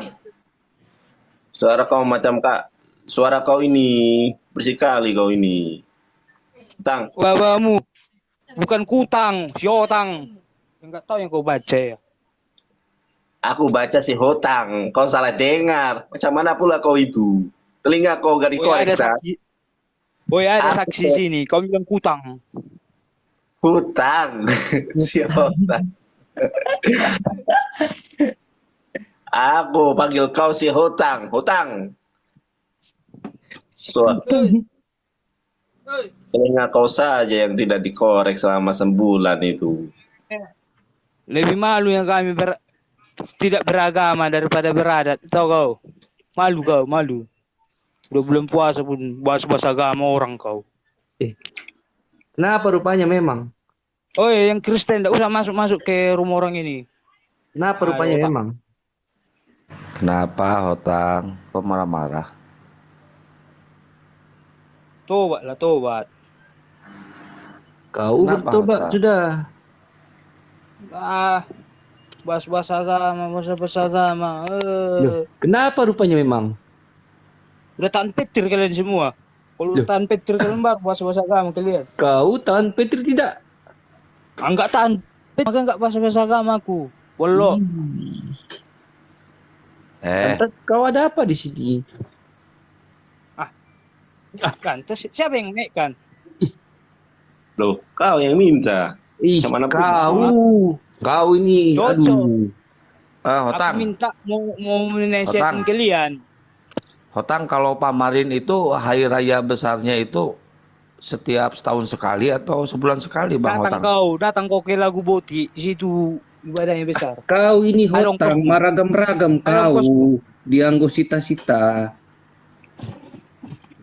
Suara kau macam Kak. Suara kau ini bersih kali kau ini. Utang. Babamu bukan kutang, si otang. Enggak tahu yang kau baca ya. Aku baca si hutang. Kau salah dengar. Macam mana pula kau itu? Telinga kau gak dikorek. Ada saksi sini. Kau bilang kutang. Hutang. Si hutang. Aku panggil kau si hutang. Telinga kau saja yang tidak dikorek selama sebulan itu. Lebih malu yang kami tidak beragama daripada beradat. Tahu kau? Malu. Udah belum puasa pun bahas-bahas agama orang kau. kenapa rupanya memang? Oh iya, yang Kristen tidak usah masuk ke rumah orang ini. Kenapa rupanya Hotang. memang? Kenapa Hotang? Kok marah-marah? Tobat. Kau Kenapa, bertobat Hotang? sudah. Bahas-bahas agama. Loh, kenapa rupanya memang? Udah tahan petir kalian semua. Kalau tahan petir kalian baru bahas-bahas agama kalian. Kau tahan Petri tidak? Enggak tahan petir, maka enggak bahas-bahas agamaku. Wallah. Lantas kau ada apa di sini? Kan, siapa yang naikkan? Loh, kau yang minta. Ih, Macam mana pun. kau ini, Cocok. aduh. Aku Hotang. minta mau menasihatin Hotang. kalian. Hotang, kalau Pamarin itu hari raya besarnya itu setiap setahun sekali atau sebulan sekali, Bang Hotang? Datang kau ke Lagu Boti, di situ ibadahnya besar. Kau ini Along hotang, kosmo. maragam-ragam Along kau. kosmo. Dianggo sita-sita.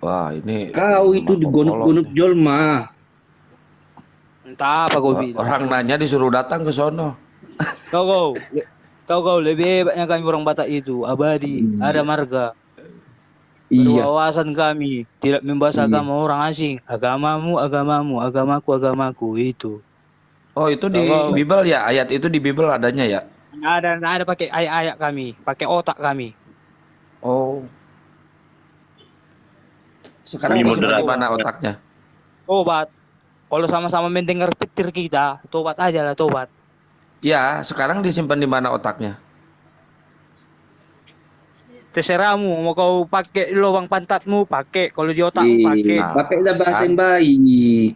Wah, ini Kau itu digonok-gonok jolma. Entah apa kau bilang. orang nanya disuruh datang ke sono. Kau lebih hebatnya kami orang Batak itu, abadi, ada marga. Iya. Berwawasan kami, tidak membahas agama orang asing. Agamamu, agamaku, itu. Oh, itu di Bible ya? Ayat itu di Bible adanya ya? Ada pakai ayat kami, pakai otak kami. Oh. Sekarang Ini disimpan di moderat. mana otaknya? Tobat. Kalau sama-sama mendengar petir kita, tobat aja lah, tobat. Ya, sekarang disimpan di mana otaknya? Terserahmu, mau kau pakai lubang pantatmu, pakai. Kalau di otakmu, pakai. Pakailah bahasa yang baik.